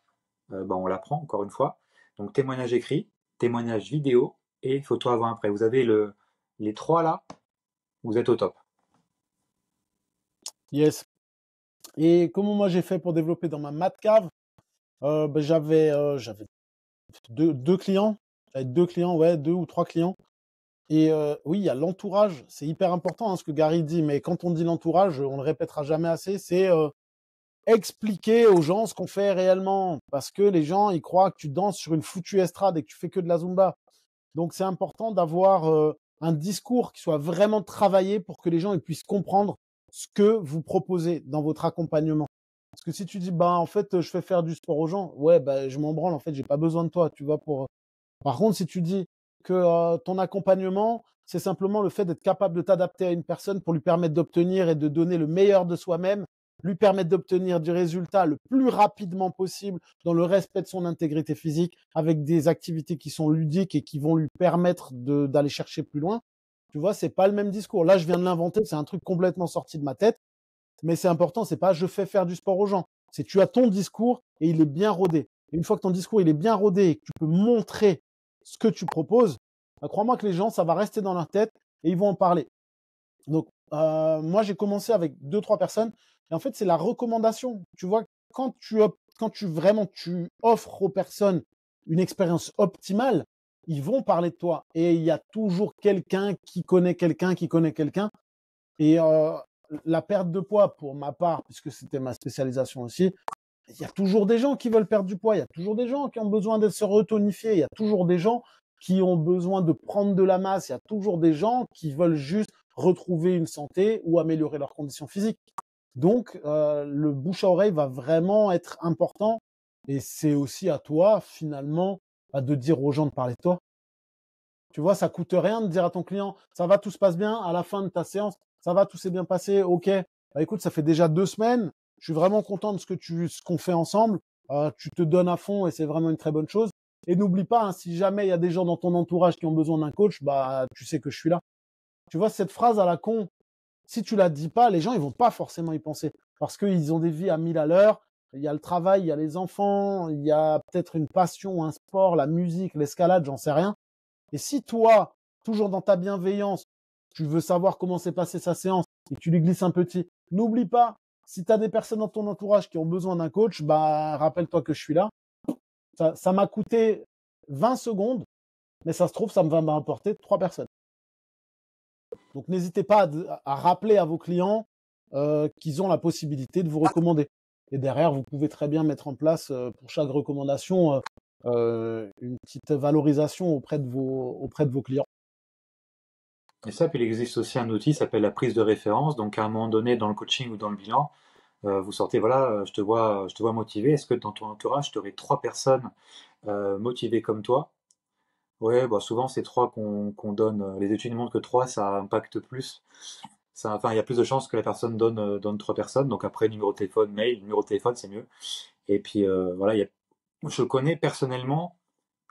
bah, on l'apprend encore une fois. Donc témoignage écrit, témoignage vidéo et photo avant-après. Vous avez les 3 là, vous êtes au top.
Yes. Et comment moi j'ai fait pour développer dans ma mat cave? Ben, j'avais deux clients. J'avais 2 clients, ouais, 2 ou 3 clients. Et oui, il y a l'entourage. C'est hyper important, hein, ce que Gary dit. Mais quand on dit l'entourage, on le répétera jamais assez. C'est expliquer aux gens ce qu'on fait réellement. Parce que les gens, ils croient que tu danses sur une foutue estrade et que tu fais que de la Zumba. Donc, c'est important d'avoir un discours qui soit vraiment travaillé pour que les gens ils puissent comprendre ce que vous proposez dans votre accompagnement. Parce que si tu dis, bah, en fait, je fais faire du sport aux gens, ouais, bah, je m'en branle, en fait, j'ai pas besoin de toi, tu vois, pour. Par contre, si tu dis que ton accompagnement, c'est simplement le fait d'être capable de t'adapter à une personne pour lui permettre d'obtenir et de donner le meilleur de soi-même, lui permettre d'obtenir du résultat le plus rapidement possible dans le respect de son intégrité physique, avec des activités qui sont ludiques et qui vont lui permettre d'aller chercher plus loin. Tu vois, c'est pas le même discours. Là, je viens de l'inventer, c'est un truc complètement sorti de ma tête, mais c'est important, c'est pas je fais faire du sport aux gens. C'est tu as ton discours et il est bien rodé. Et une fois que ton discours il est bien rodé et que tu peux montrer ce que tu proposes, bah, crois-moi que les gens, ça va rester dans leur tête et ils vont en parler. Donc, moi, j'ai commencé avec 2, 3 personnes. Et en fait, c'est la recommandation. Tu vois, quand tu offres aux personnes une expérience optimale, ils vont parler de toi. Et il y a toujours quelqu'un qui connaît quelqu'un qui connaît quelqu'un. Et la perte de poids, pour ma part, puisque c'était ma spécialisation aussi, il y a toujours des gens qui veulent perdre du poids. Il y a toujours des gens qui ont besoin de se retonifier. Il y a toujours des gens qui ont besoin de prendre de la masse. Il y a toujours des gens qui veulent juste retrouver une santé ou améliorer leurs conditions physiques. Donc, le bouche à oreille va vraiment être important. Et c'est aussi à toi, finalement, de dire aux gens de parler de toi. Tu vois, ça coûte rien de dire à ton client, ça va, tout se passe bien à la fin de ta séance, ça va, tout s'est bien passé, ok. Bah, écoute, ça fait déjà 2 semaines, je suis vraiment content de ce qu'on fait ensemble. Tu te donnes à fond et c'est vraiment une très bonne chose. Et n'oublie pas, hein, si jamais il y a des gens dans ton entourage qui ont besoin d'un coach, bah tu sais que je suis là. Tu vois, cette phrase à la con, si tu la dis pas, les gens ils vont pas forcément y penser parce qu'ils ont des vies à 1000 à l'heure. Il y a le travail, il y a les enfants, il y a peut-être une passion, un sport, la musique, l'escalade, j'en sais rien. Et si toi, toujours dans ta bienveillance, tu veux savoir comment s'est passée sa séance et tu lui glisses un petit, n'oublie pas, si tu as des personnes dans ton entourage qui ont besoin d'un coach, bah rappelle-toi que je suis là. Ça m'a coûté 20 secondes, mais ça se trouve, ça me va m'apporter 3 personnes. Donc n'hésitez pas à rappeler à vos clients qu'ils ont la possibilité de vous recommander. Et derrière, vous pouvez très bien mettre en place pour chaque recommandation une petite valorisation auprès de vos clients.
Et ça, puis il existe aussi un outil qui s'appelle la prise de référence. Donc à un moment donné, dans le coaching ou dans le bilan, vous sortez, voilà, je te vois motivé. Est-ce que dans ton entourage, tu aurais 3 personnes motivées comme toi? Ouais, bah souvent c'est 3 qu'on donne. Les études montrent que 3 ça impacte plus. Ça, enfin, il y a plus de chances que la personne donne 3 personnes. Donc après, numéro de téléphone, mail, numéro de téléphone, c'est mieux. Et puis voilà, je connais personnellement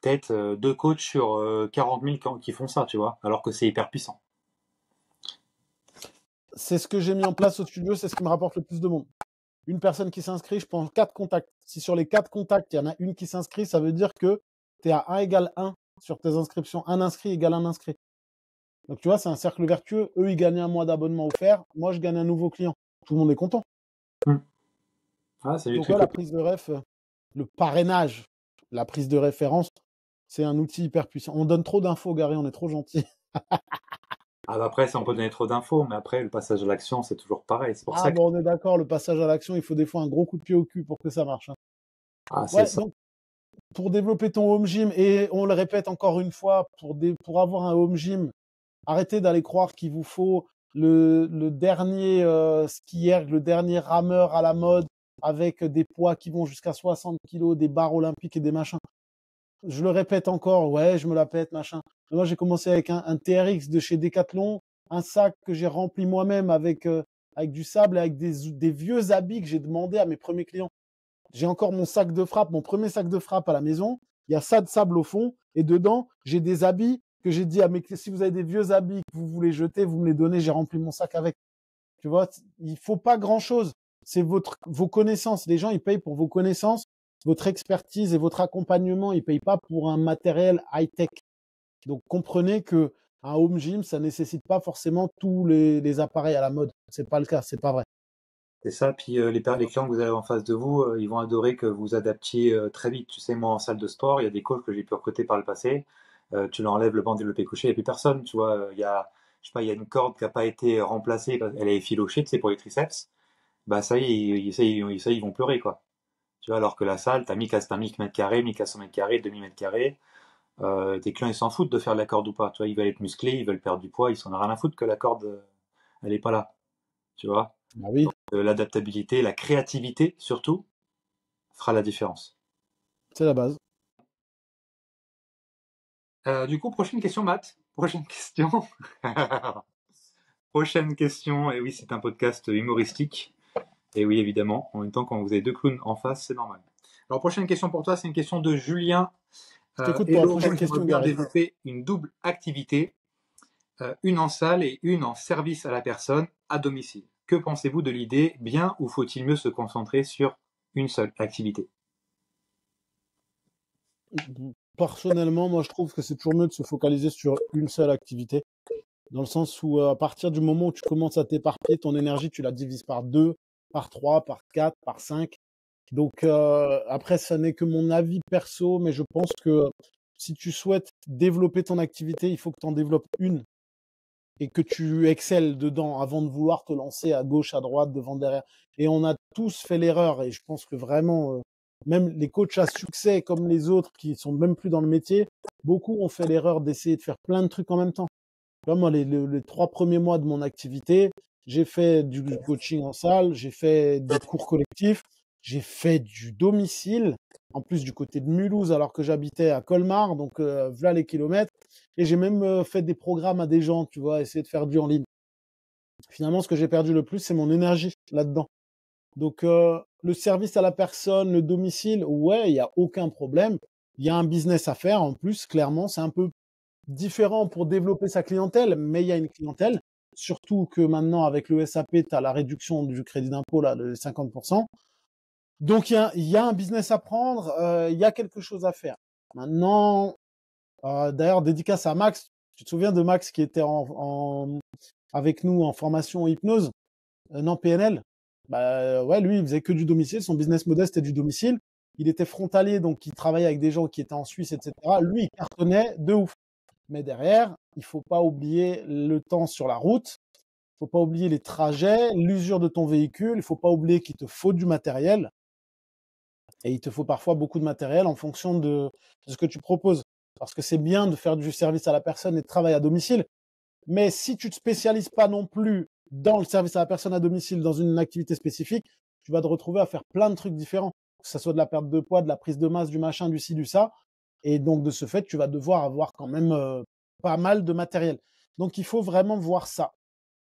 peut-être 2 coachs sur 40 000 qui font ça, tu vois, alors que c'est hyper puissant.
c'est ce que j'ai mis en place au studio, c'est ce qui me rapporte le plus de monde. Une personne qui s'inscrit, je prends 4 contacts. Si sur les 4 contacts, il y en a une qui s'inscrit, ça veut dire que tu es à 1 égale 1 sur tes inscriptions. Un inscrit égale un inscrit. Donc, tu vois, c'est un cercle vertueux. Eux, ils gagnent un mois d'abonnement offert. Moi, je gagne un nouveau client. Tout le monde est content.
Ah, c'est du
Donc,
truc.
ouais, la prise de ref, le parrainage, la prise de référence, c'est un outil hyper puissant. On donne trop d'infos, Gary, on est trop gentil.
Ah, bah après, ça, on peut donner trop d'infos, mais après, le passage à l'action, c'est toujours pareil. C'est pour
Ah,
ça que.
bon, on est d'accord, le passage à l'action, il faut des fois un gros coup de pied au cul pour que ça marche.
Ah, c'est
Ouais,
ça.
donc, pour développer ton home gym, et on le répète encore une fois, pour avoir un home gym, arrêtez d'aller croire qu'il vous faut le dernier skieur, le dernier rameur à la mode, avec des poids qui vont jusqu'à 60 kilos, des barres olympiques et des machins. Je le répète encore, ouais, je me la pète, machin. Moi, j'ai commencé avec un TRX de chez Decathlon, un sac que j'ai rempli moi-même avec du sable et avec des vieux habits que j'ai demandé à mes premiers clients. J'ai encore mon sac de frappe, mon premier sac de frappe à la maison. Il y a ça de sable au fond. Et dedans, j'ai des habits que j'ai dit à mes clients, si vous avez des vieux habits que vous voulez jeter, vous me les donnez, j'ai rempli mon sac avec. Tu vois, il faut pas grand-chose. C'est vos connaissances. Les gens, ils payent pour vos connaissances, votre expertise et votre accompagnement. Ils payent pas pour un matériel high-tech. Donc, comprenez que un home gym, ça nécessite pas forcément tous les appareils à la mode. C'est pas le cas, c'est pas vrai.
C'est ça. Puis les clients que vous avez en face de vous, ils vont adorer que vous adaptiez très vite. Tu sais, moi, en salle de sport, il y a des coachs que j'ai pu recruter par le passé. Tu leur enlèves le banc développé couché, il n'y a plus personne. Tu vois, je sais pas, il y a une corde qui n'a pas été remplacée, elle est effilochée, tu sais, pour les triceps. Bah, ça y est, ils vont pleurer, quoi. Tu vois, alors que la salle, t'as 1000 mètres carrés, 1400 mètres carrés, 2000 mètres carrés. Tes clients, ils s'en foutent de faire de la corde ou pas. Tu vois, ils veulent être musclés, ils veulent perdre du poids, ils s'en ont rien à foutre que la corde, elle est pas là. Tu vois.
Ah oui,
L'adaptabilité, la créativité, surtout, fera la différence.
c'est la base.
Du coup, prochaine question, Matt. Prochaine question. Prochaine question. Et oui, c'est un podcast humoristique. Et oui, évidemment. En même temps, quand vous avez deux clowns en face, c'est normal. Alors, prochaine question pour toi, c'est une question de Julien.
Je t'écoute pour la
Hello, moi,
prochaine
j'aimerais
question,
bien
Gary.
développer une double activité, une en salle et une en service à la personne à domicile. Que pensez-vous de l'idée? Bien ou faut-il mieux se concentrer sur une seule activité?
Personnellement, moi, je trouve que c'est toujours mieux de se focaliser sur une seule activité. Dans le sens où, à partir du moment où tu commences à t'éparpiller, ton énergie, tu la divises par 2, par 3, par 4, par 5. Donc, après, ça n'est que mon avis perso, mais je pense que si tu souhaites développer ton activité, il faut que tu en développes une et que tu excelles dedans avant de vouloir te lancer à gauche, à droite, devant, derrière. Et on a tous fait l'erreur, et je pense que vraiment, même les coachs à succès comme les autres qui sont même plus dans le métier, beaucoup ont fait l'erreur d'essayer de faire plein de trucs en même temps. Tu vois, moi, les 3 premiers mois de mon activité, j'ai fait du coaching en salle, j'ai fait des cours collectifs, j'ai fait du domicile, en plus du côté de Mulhouse, alors que j'habitais à Colmar, donc voilà les kilomètres. Et j'ai même fait des programmes à des gens, tu vois, essayer de faire du en ligne. Finalement, ce que j'ai perdu le plus, c'est mon énergie là-dedans. Donc, le service à la personne, le domicile, ouais, il n'y a aucun problème. Il y a un business à faire en plus, clairement, c'est un peu différent pour développer sa clientèle, mais il y a une clientèle. Surtout que maintenant, avec le SAP, tu as la réduction du crédit d'impôt, là, de 50%. Donc, il y a un business à prendre, il y a quelque chose à faire. Maintenant, d'ailleurs, dédicace à Max. Tu te souviens de Max qui était avec nous en formation hypnose? Non, PNL. Bah, ouais, lui, il faisait que du domicile. Son business model, c'était du domicile. Il était frontalier, donc il travaillait avec des gens qui étaient en Suisse, etc. Lui, il cartonnait de ouf. Mais derrière, il faut pas oublier le temps sur la route. Il faut pas oublier les trajets, l'usure de ton véhicule. Il faut pas oublier qu'il te faut du matériel. Et il te faut parfois beaucoup de matériel en fonction de ce que tu proposes. Parce que c'est bien de faire du service à la personne et de travailler à domicile. Mais si tu te spécialises pas non plus dans le service à la personne à domicile, dans une activité spécifique, tu vas te retrouver à faire plein de trucs différents. Que ce soit de la perte de poids, de la prise de masse, du machin, du ci, du ça. Et donc, de ce fait, tu vas devoir avoir quand même pas mal de matériel. Donc, il faut vraiment voir ça.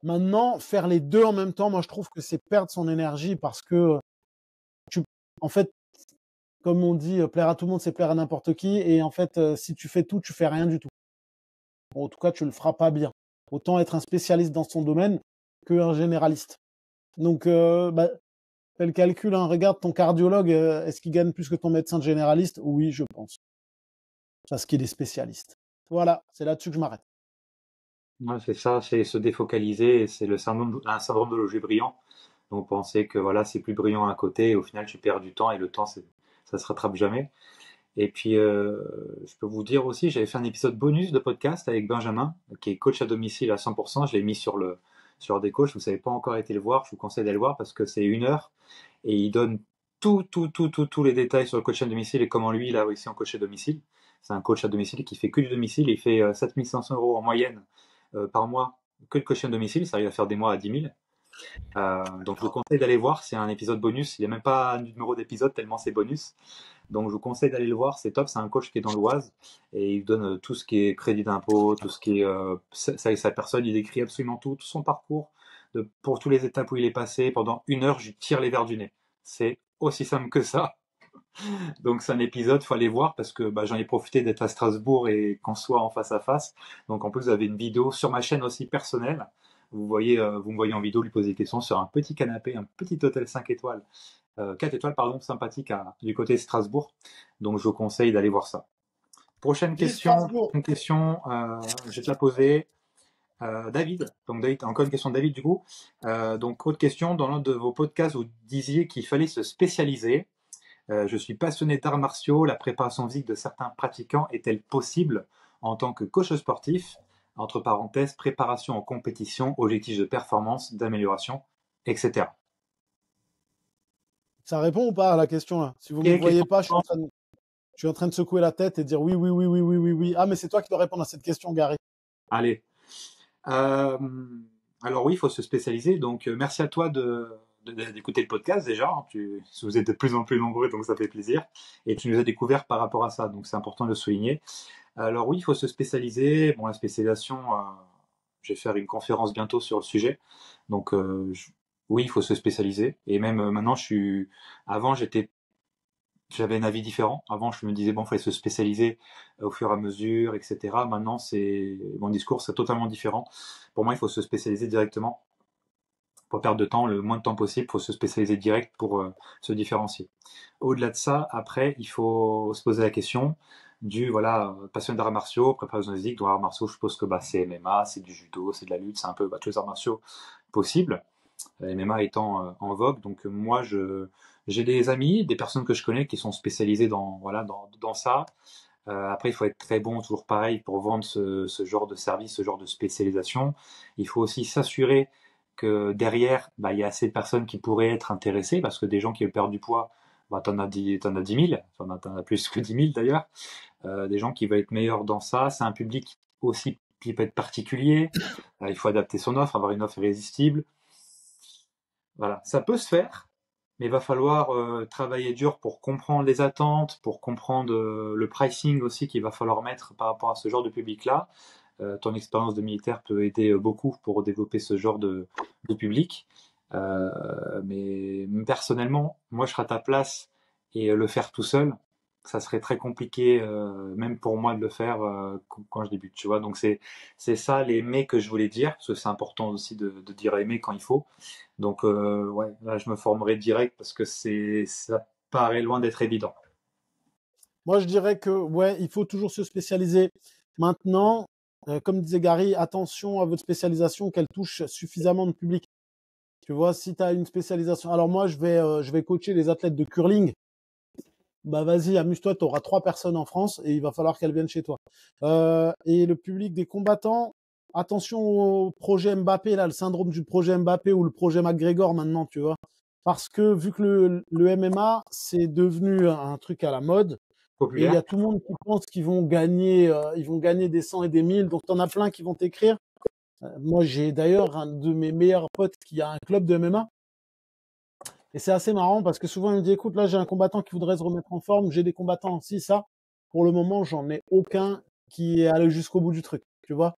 Maintenant, faire les deux en même temps, moi, je trouve que c'est perdre son énergie parce que, en fait, comme on dit, plaire à tout le monde, c'est plaire à n'importe qui. Et en fait, si tu fais tout, tu fais rien du tout. Bon, en tout cas, tu le feras pas bien. Autant être un spécialiste dans son domaine qu'un généraliste. Donc, fais le calcul, hein, regarde ton cardiologue, est-ce qu'il gagne plus que ton médecin généraliste? Oui, je pense. Parce qu'il est spécialiste. Voilà, c'est là-dessus que je m'arrête.
Ouais, c'est ça, c'est se défocaliser, c'est un syndrome de l'objet brillant. Donc penser que voilà, c'est plus brillant à côté, et au final tu perds du temps et le temps ça se rattrape jamais. Et puis je peux vous dire aussi, j'avais fait un épisode bonus de podcast avec Benjamin, qui est coach à domicile à 100%. Je l'ai mis sur des coachs. Vous savez pas encore été le voir, je vous conseille d'aller le voir parce que c'est 1 heure et il donne tous les détails sur le coach à domicile et comment lui il a réussi en coach à domicile. C'est un coach à domicile qui fait que du domicile. Il fait 7 500 € en moyenne par mois que de coaching à domicile. Ça arrive à faire des mois à 10 000. Donc je vous conseille d'aller voir. C'est un épisode bonus. Il n'y a même pas un numéro d'épisode tellement c'est bonus. Donc je vous conseille d'aller le voir. C'est top. C'est un coach qui est dans l'Oise et il donne tout ce qui est crédit d'impôt, tout ce qui est sa personne. Il décrit absolument tout son parcours, pour tous les étapes où il est passé. Pendant 1 heure, je lui tire les verres du nez. C'est aussi simple que ça. Donc c'est un épisode, faut aller voir parce que j'en ai profité d'être à Strasbourg et qu'on soit en face à face. Donc en plus vous avez une vidéo sur ma chaîne aussi personnelle. Vous me voyez en vidéo lui poser des questions sur un petit canapé, un petit hôtel 5 étoiles, 4 étoiles pardon, sympathique du côté de Strasbourg. Donc je vous conseille d'aller voir ça. Prochaine question, une question, je vais te la poser. David, donc David, encore une question de David du coup. Donc autre question, dans l'un de vos podcasts vous disiez qu'il fallait se spécialiser. Je suis passionné d'arts martiaux. La préparation physique de certains pratiquants est-elle possible en tant que coach sportif? Entre parenthèses, préparation en compétition, objectifs de performance, d'amélioration, etc.
Ça répond ou pas à la question là? Si vous ne me voyez pas, je suis en train de secouer la tête et dire oui, oui, oui, oui, oui, oui, oui. Ah, mais c'est toi qui dois répondre à cette question, Gary.
Allez. Alors oui, il faut se spécialiser. Donc merci à toi d'écouter le podcast déjà. Vous êtes de plus en plus nombreux, donc ça fait plaisir. Et tu nous as découvert par rapport à ça, donc c'est important de le souligner. Alors oui, il faut se spécialiser. Bon, la spécialisation, je vais faire une conférence bientôt sur le sujet. Donc oui, il faut se spécialiser. Et même maintenant, avant, j'avais un avis différent. Avant, je me disais, bon, il fallait se spécialiser au fur et à mesure, etc. Maintenant, mon discours, c'est totalement différent. Pour moi, il faut se spécialiser directement. Pour perdre de temps, le moins de temps possible, il faut se spécialiser direct pour se différencier. Au-delà de ça, après, il faut se poser la question voilà, passion d'arts martiaux, préparation physique. Dans arts martiaux, je suppose que c'est MMA, c'est du judo, c'est de la lutte, c'est un peu tous les arts martiaux possibles. MMA étant en vogue. Donc moi, j'ai des amis, des personnes que je connais qui sont spécialisées dans ça. Après, il faut être très bon, toujours pareil, pour vendre ce genre de service, ce genre de spécialisation. Il faut aussi s'assurer que derrière, il y a assez de personnes qui pourraient être intéressées, parce que des gens qui veulent perdre du poids, t'en as 10 000, t'en as plus que 10 000 d'ailleurs. Des gens qui veulent être meilleurs dans ça. C'est un public aussi qui peut être particulier. Il faut adapter son offre, avoir une offre irrésistible. Voilà, ça peut se faire, mais il va falloir travailler dur pour comprendre les attentes, pour comprendre le pricing aussi qu'il va falloir mettre par rapport à ce genre de public-là. Ton expérience de militaire peut aider beaucoup pour développer ce genre de public. Mais personnellement, moi je serais à ta place et le faire tout seul, ça serait très compliqué, même pour moi de le faire quand je débute, tu vois. Donc c'est ça les mais que je voulais dire, parce que c'est important aussi de dire aimer quand il faut. Donc ouais, là je me formerai direct parce que ça paraît loin d'être évident.
Moi, je dirais que ouais, il faut toujours se spécialiser. Maintenant, comme disait Gary, attention à votre spécialisation, qu'elle touche suffisamment de public. Tu vois, si tu as une spécialisation. Alors moi, je vais coacher les athlètes de curling. Vas-y, amuse-toi, tu auras 3 personnes en France et il va falloir qu'elles viennent chez toi. Et le public des combattants, attention au projet Mbappé, là, le syndrome du projet Mbappé ou le projet McGregor maintenant, tu vois. Parce que vu que le MMA, c'est devenu un truc à la mode, et il y a tout le monde qui pense qu'ils vont gagner des 100 et des 1000. Donc, tu en as plein qui vont t'écrire. Moi, j'ai d'ailleurs un de mes meilleurs potes qui a un club de MMA. Et c'est assez marrant parce que souvent, il me dit, écoute, là, j'ai un combattant qui voudrait se remettre en forme. J'ai des combattants aussi, ça. Pour le moment, j'en ai aucun qui est allé jusqu'au bout du truc. Tu vois?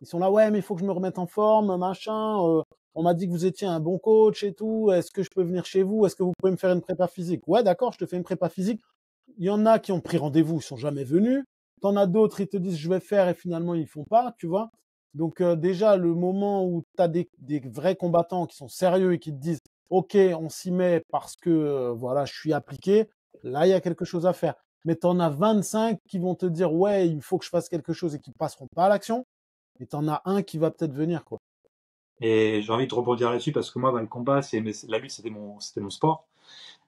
Ils sont là, ouais, mais il faut que je me remette en forme, machin. On m'a dit que vous étiez un bon coach et tout. Est-ce que je peux venir chez vous? Est-ce que vous pouvez me faire une prépa physique? Ouais, d'accord, je te fais une prépa physique. Il y en a qui ont pris rendez-vous, ils sont jamais venus. T'en as d'autres, ils te disent je vais faire et finalement ils font pas, tu vois. Donc déjà, le moment où tu as des vrais combattants qui sont sérieux et qui te disent, OK, on s'y met parce que voilà, je suis appliqué, là, il y a quelque chose à faire. Mais tu en as 25 qui vont te dire, ouais, il faut que je fasse quelque chose et qui ne passeront pas à l'action. Et tu en as un qui va peut-être venir, quoi.
Et j'ai envie de rebondir là-dessus parce que moi, le combat, la lutte, c'était mon sport.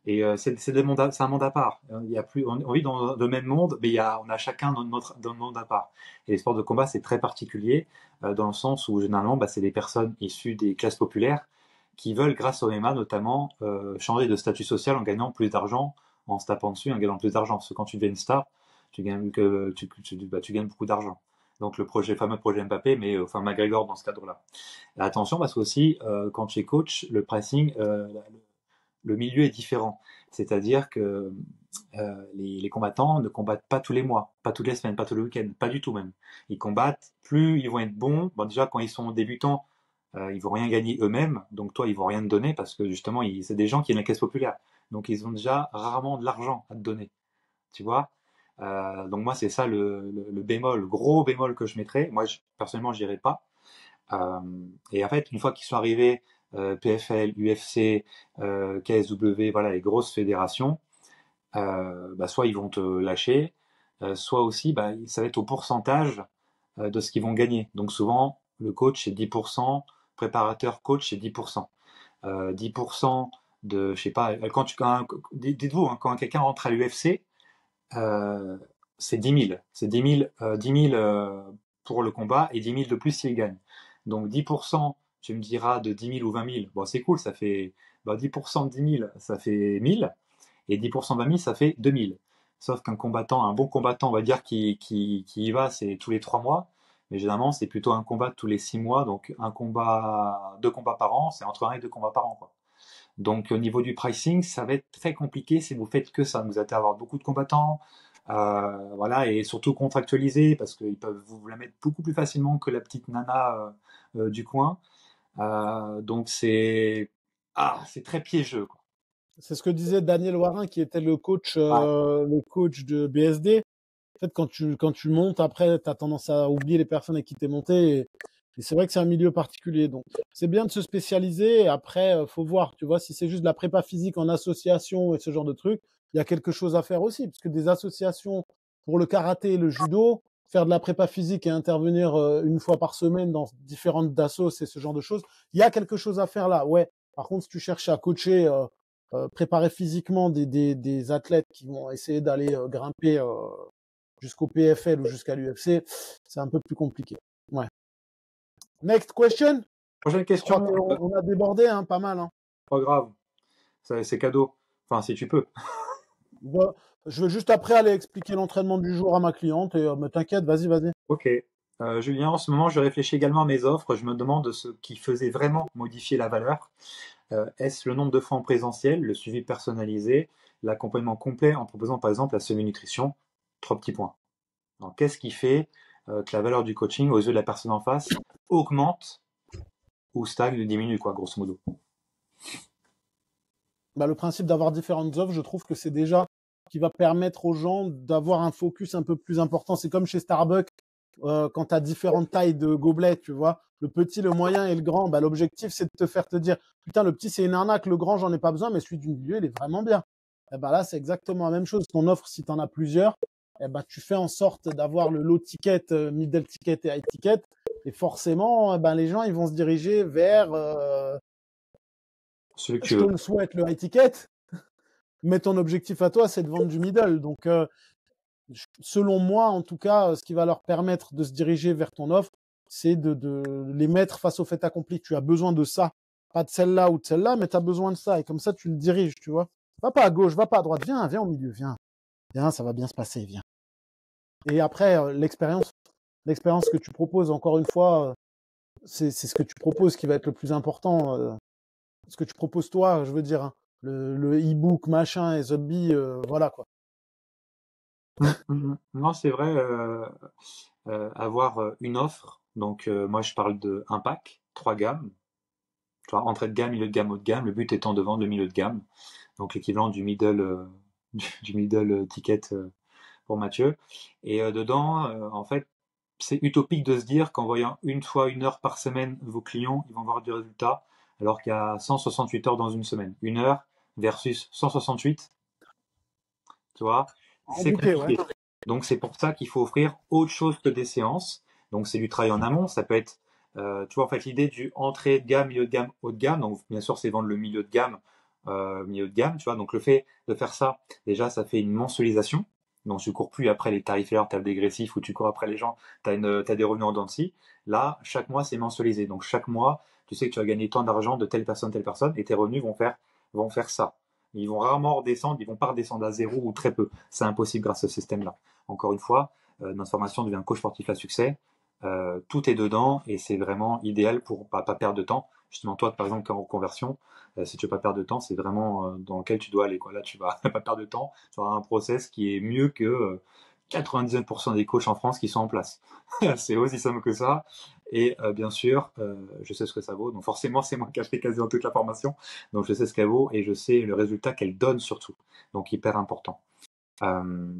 Et c'est un monde à part. Il y a plus, on vit dans le même monde, mais on a chacun dans monde à part. Et les sports de combat, c'est très particulier dans le sens où généralement, bah, c'est des personnes issues des classes populaires qui veulent, grâce au MMA notamment, changer de statut social en gagnant plus d'argent, en se tapant dessus, en gagnant plus d'argent. Parce que quand tu deviens une star, tu gagnes beaucoup d'argent. Donc le fameux projet Mbappé, mais enfin McGregor dans ce cadre-là. Et attention parce qu'aussi, quand tu es coach, le pricing, le milieu est différent. C'est-à-dire que les combattants ne combattent pas tous les mois, pas toutes les semaines, pas tous les week-ends, pas du tout même. Ils combattent, plus ils vont être bons. Bon, déjà, quand ils sont débutants, ils vont rien gagner eux-mêmes, donc toi, ils vont rien te donner parce que justement, c'est des gens qui ont la caisse populaire. Donc, ils ont déjà rarement de l'argent à te donner, tu vois. Donc moi, c'est ça le bémol, le gros bémol que je mettrais. Moi, personnellement, j'irai pas. Euh, et en fait, une fois qu'ils sont arrivés, PFL, UFC, KSW, voilà, les grosses fédérations, bah, soit ils vont te lâcher, soit aussi, bah, ça va être au pourcentage de ce qu'ils vont gagner. Donc souvent, le coach c'est 10%, préparateur coach c'est 10%. 10% de, je sais pas, dites-vous, hein, quand quelqu'un rentre à l'UFC, c'est 10 000. C'est 10 000 pour le combat et 10 000 de plus s'il gagne. Donc 10%, tu me diras, de 10 000 ou 20 000, bon, c'est cool, ça fait 10% de 10 000, ça fait 1000, et 10% de 20 000, ça fait 2000. Sauf qu'un combattant, un bon combattant, on va dire, qui y va, c'est tous les 3 mois, mais généralement, c'est plutôt un combat tous les 6 mois, donc deux combats par an, c'est entre un et deux combats par an, quoi. Donc au niveau du pricing, ça va être très compliqué si vous faites que ça. Vous allez avoir beaucoup de combattants, voilà, et surtout contractualisés parce qu'ils peuvent vous la mettre beaucoup plus facilement que la petite nana du coin. Donc c'est très piégeux, quoi.
C'est ce que disait Daniel Warin, qui était
Ouais.
le coach de BSD. En fait, quand tu montes, après, tu as tendance à oublier les personnes avec qui tu es monté. Et c'est vrai que c'est un milieu particulier. Donc, c'est bien de se spécialiser. Et après, faut voir, tu vois, si c'est juste de la prépa physique en association et ce genre de trucs, il y a quelque chose à faire aussi. Parce que des associations pour le karaté et le judo, faire de la prépa physique et intervenir une fois par semaine dans différentes dassos et ce genre de choses, il y a quelque chose à faire là. Ouais. Par contre, si tu cherches à coacher, préparer physiquement des athlètes qui vont essayer d'aller grimper jusqu'au PFL ou jusqu'à l'UFC, c'est un peu plus compliqué. Ouais. Next question.
Prochaine
Je crois
question,
qu'on a débordé, hein, pas mal. Hein.
pas grave, c'est cadeau. Enfin, si tu peux.
Bon, je vais juste après aller expliquer l'entraînement du jour à ma cliente et mais t'inquiète, vas-y.
Ok. Julien, en ce moment, je réfléchis également à mes offres. Je me demande ce qui faisait vraiment modifier la valeur. Est-ce le nombre de fois en présentiel, le suivi personnalisé, l'accompagnement complet en proposant par exemple la semi-nutrition? Trois petits points. Donc, qu'est-ce qui fait que la valeur du coaching aux yeux de la personne en face augmente ou stagne, diminue, quoi, grosso modo?
Bah, le principe d'avoir différentes offres, je trouve que c'est déjà qui va permettre aux gens d'avoir un focus un peu plus important. C'est comme chez Starbucks, quand tu as différentes tailles de gobelets, tu vois. Le petit, le moyen et le grand, bah, l'objectif, c'est de te faire te dire, putain, le petit, c'est une arnaque, le grand, j'en ai pas besoin, mais celui du milieu, il est vraiment bien. Et bah, là, c'est exactement la même chose. Ton offre, si tu en as plusieurs, et bah, tu fais en sorte d'avoir le low ticket, middle ticket et high ticket. Et forcément, ben, les gens, ils vont se diriger vers,
Celui que tu
je te
veux.
le souhaite, le high ticket, mais ton objectif à toi, c'est de vendre du middle. Donc, selon moi, en tout cas, ce qui va leur permettre de se diriger vers ton offre, c'est de les mettre face au fait accompli. Tu as besoin de ça, pas de celle-là ou de celle-là, mais tu as besoin de ça. Et comme ça, tu le diriges, tu vois. Va pas à gauche, va pas à droite, viens au milieu, viens, ça va bien se passer, viens. Et après, l'expérience que tu proposes, encore une fois, c'est ce que tu proposes qui va être le plus important. Ce que tu proposes toi, je veux dire, hein. Le e-book, machin, et Zotby, voilà quoi.
Non, c'est vrai, avoir une offre. Donc, moi, je parle de un pack, 3 gammes. Tu vois, entrée de gamme, milieu de gamme, haut de gamme. Le but étant de vendre le milieu de gamme. Donc, l'équivalent du middle, du middle ticket pour Mathieu. Et dedans, en fait, c'est utopique de se dire qu'en voyant une fois 1 heure par semaine vos clients, ils vont avoir du résultat, alors qu'il y a 168 heures dans une semaine. 1 heure versus 168, tu vois, c'est
Compliqué, ouais.
compliqué. Donc c'est pour ça qu'il faut offrir autre chose que des séances. Donc c'est du travail en amont, ça peut être, tu vois, en fait, l'idée du entrée de gamme, milieu de gamme, haut de gamme. Donc bien sûr, c'est vendre le milieu de gamme, tu vois. Donc le fait de faire ça, déjà, ça fait une mensualisation. Donc tu cours plus après les tarifaires, t'as le dégressif où tu cours après les gens, t'as des revenus en dents de scie. Là, chaque mois, c'est mensualisé. Donc chaque mois, tu sais que tu vas gagner tant d'argent de telle personne, et tes revenus vont faire ça. Ils vont rarement redescendre, ils vont pas redescendre à zéro ou très peu. C'est impossible grâce à ce système-là. Encore une fois, notre formation devient coach sportif à succès. Tout est dedans et c'est vraiment idéal pour pas perdre de temps. Justement, toi, par exemple, en reconversion, si tu veux pas perdre de temps, c'est vraiment dans lequel tu dois aller, quoi. Là, tu vas pas perdre de temps. Tu auras un process qui est mieux que 99% des coachs en France qui sont en place. C'est aussi simple que ça. Et bien sûr, je sais ce que ça vaut. Donc forcément, c'est moi qui ai fait quasiment toute la formation. Donc je sais ce qu'elle vaut et je sais le résultat qu'elle donne surtout. Donc hyper important. Euh,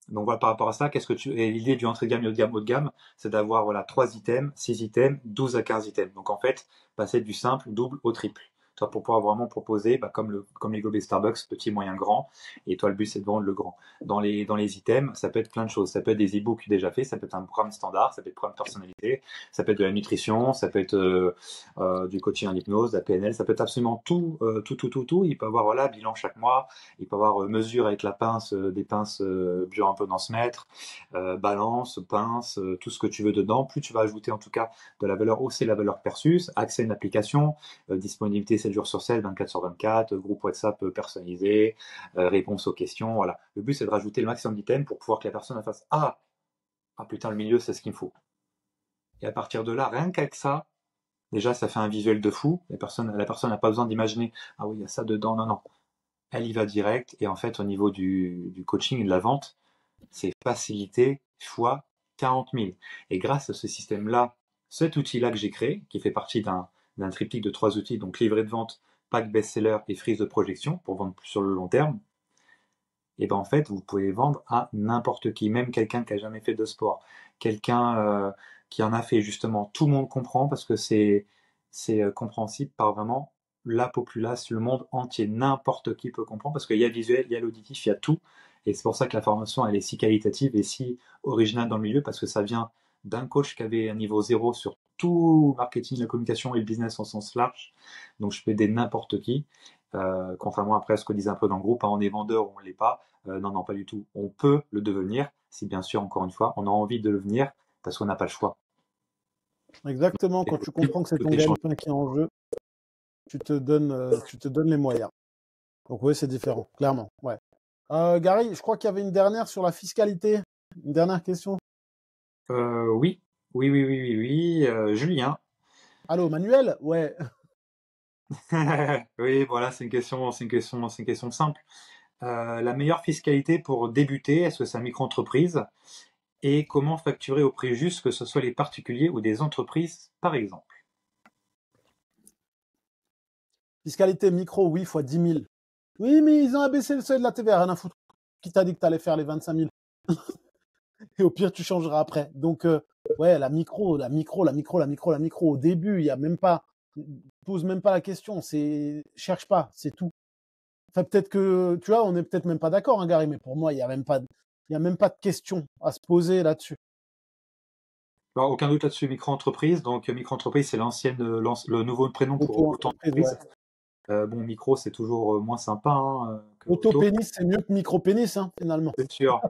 donc voilà, par rapport à ça, et l'idée du entrée de gamme, milieu de gamme, haut de gamme, c'est d'avoir voilà 3 items, 6 items, 12 à 15 items. Donc en fait, passer du simple, double au triple. Toi, pour pouvoir vraiment proposer, comme les gobelets Starbucks, petit, moyen, grand. Et toi, le but, c'est de vendre le grand. Dans les items, ça peut être plein de choses. Ça peut être des e-books déjà faits, ça peut être un programme standard, ça peut être un programme personnalisé, ça peut être de la nutrition, ça peut être du coaching en hypnose, de la PNL, ça peut être absolument tout, tout. Il peut avoir voilà bilan chaque mois, il peut avoir mesure avec la pince, des pinces bio un peu dans ce mètre, balance, pince, tout ce que tu veux dedans. Plus tu vas ajouter en tout cas de la valeur, hausser la valeur perçue, accès à une application, disponibilité 7 jours sur 7, 24 sur 24, groupe WhatsApp personnalisé, réponse aux questions. Voilà. Le but c'est de rajouter le maximum d'items pour pouvoir que la personne fasse ah putain, le milieu c'est ce qu'il me faut. Et à partir de là, rien qu'avec ça, déjà ça fait un visuel de fou. La personne n'a pas besoin d'imaginer ah oui, il y a ça dedans. Non, non. Elle y va direct. Et en fait, au niveau du coaching et de la vente, c'est facilité fois 40 000. Et grâce à ce système-là, cet outil-là que j'ai créé, qui fait partie d'un triptyque de 3 outils, donc livret de vente, pack best-seller et frise de projection, pour vendre plus sur le long terme, et ben en fait, vous pouvez vendre à n'importe qui, même quelqu'un qui a jamais fait de sport, quelqu'un qui en a fait justement. Tout le monde comprend parce que c'est compréhensible par vraiment la population, le monde entier. N'importe qui peut comprendre parce qu'il y a le visuel, il y a l'auditif, il y a tout. Et c'est pour ça que la formation, elle est si qualitative et si originale dans le milieu parce que ça vient d'un coach qui avait un niveau zéro sur tout marketing, la communication et le business en sens large. Donc je peux aider n'importe qui. Contrairement après à ce qu'on disait un peu dans le groupe, hein, on est vendeur ou on ne l'est pas. Non, non, pas du tout. On peut le devenir, si bien sûr, encore une fois, on a envie de le devenir parce qu'on n'a pas le choix.
Exactement. Quand tu comprends que c'est ton gagne-pain qui est en jeu, tu te donnes les moyens. Donc oui, c'est différent, clairement. Ouais. Gary, je crois qu'il y avait une dernière sur la fiscalité. Une dernière question.
Oui, oui. Julien.
Allô, Manuel? Ouais.
Oui, voilà, c'est une question simple. La meilleure fiscalité pour débuter, est-ce que c'est une micro-entreprise? Et comment facturer au prix juste, que ce soit les particuliers ou des entreprises, par exemple?
Fiscalité micro, oui, fois 10 000. Oui, mais ils ont abaissé le seuil de la TVA, rien à foutre. Qui t'a dit que tu allais faire les 25 000? Et au pire, tu changeras après. Donc, ouais, la micro. Au début, il y a même pas, pose même pas la question. Cherche pas, c'est tout. Enfin, peut-être que, tu vois, on est peut-être même pas d'accord, hein, Gary, mais pour moi, il y a même pas de question à se poser là-dessus.
Alors, aucun doute là-dessus, micro-entreprise. Donc, micro-entreprise, c'est le nouveau prénom pour
Auto-entreprise, ouais.
auto-entreprise. Bon, micro, c'est toujours moins sympa que auto,
Auto-pénis, c'est mieux que micro-pénis, hein, finalement.
c'est sûr.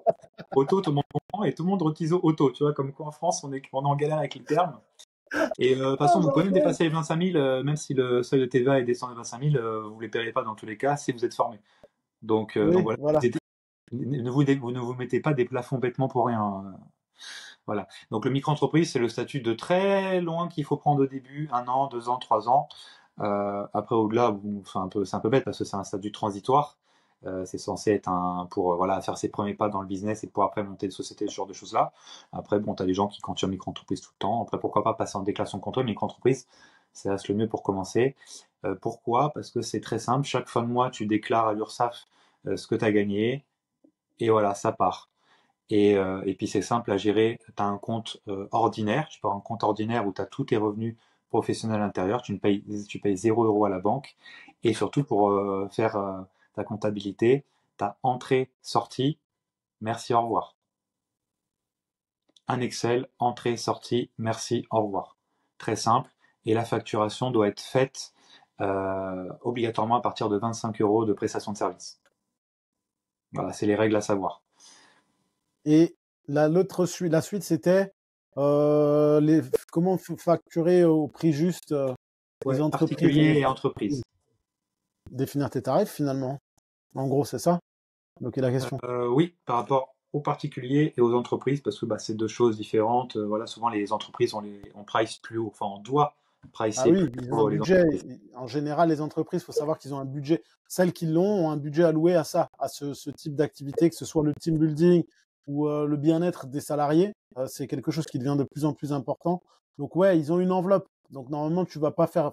Auto, tout le monde comprend et tout le monde utilise auto. Tu vois, comme quoi en France, on est en galère avec les termes. Et de toute façon, vous pouvez même dépasser les 25 000, même si le seuil de TVA est descendu de 25 000, vous ne les paierez pas dans tous les cas si vous êtes formé. Donc
Oui,
voilà,
voilà.
vous ne vous mettez pas des plafonds bêtement pour rien. Voilà. Donc le micro-entreprise, c'est le statut de très loin qu'il faut prendre au début, 1 an, 2 ans, 3 ans. Après, au-delà, c'est un peu bête parce que c'est un statut transitoire. C'est censé être pour voilà, faire ses premiers pas dans le business et pour après monter une société, ce genre de choses-là. Après, bon, tu as des gens qui continuent en micro-entreprise tout le temps. Après, pourquoi pas passer en déclaration de contrôle, micro-entreprise, ça reste le mieux pour commencer. Pourquoi? Parce que c'est très simple. Chaque fin de mois, tu déclares à l'URSSAF ce que tu as gagné et voilà, ça part. Et puis c'est simple à gérer. Tu as un compte ordinaire, tu peux avoir un compte ordinaire où tu as tous tes revenus professionnels à l'intérieur, tu payes 0 € à la banque. Et surtout pour faire ta comptabilité, tu as entrée, sortie, merci, au revoir. Un Excel, entrée, sortie, merci, au revoir. Très simple. Et la facturation doit être faite obligatoirement à partir de 25 € de prestation de service. Voilà, c'est les règles à savoir.
Et la suite, c'était comment facturer au prix juste les
Ouais,
entreprises
particulier et entreprise.
définir tes tarifs finalement. En gros, c'est ça. Donc, la question.
Oui, par rapport aux particuliers et aux entreprises, parce que bah, c'est deux choses différentes. Voilà, souvent les entreprises, on price plus haut, enfin on doit
Ah
pricer
oui,
plus
ils ont un
haut les
budget.
entreprises.
En général, les entreprises, il faut savoir qu'ils ont un budget. Celles qui l'ont ont un budget alloué à ça, à ce type d'activité, que ce soit le team building ou le bien-être des salariés. C'est quelque chose qui devient de plus en plus important. Donc ouais, ils ont une enveloppe. Donc normalement, tu vas pas faire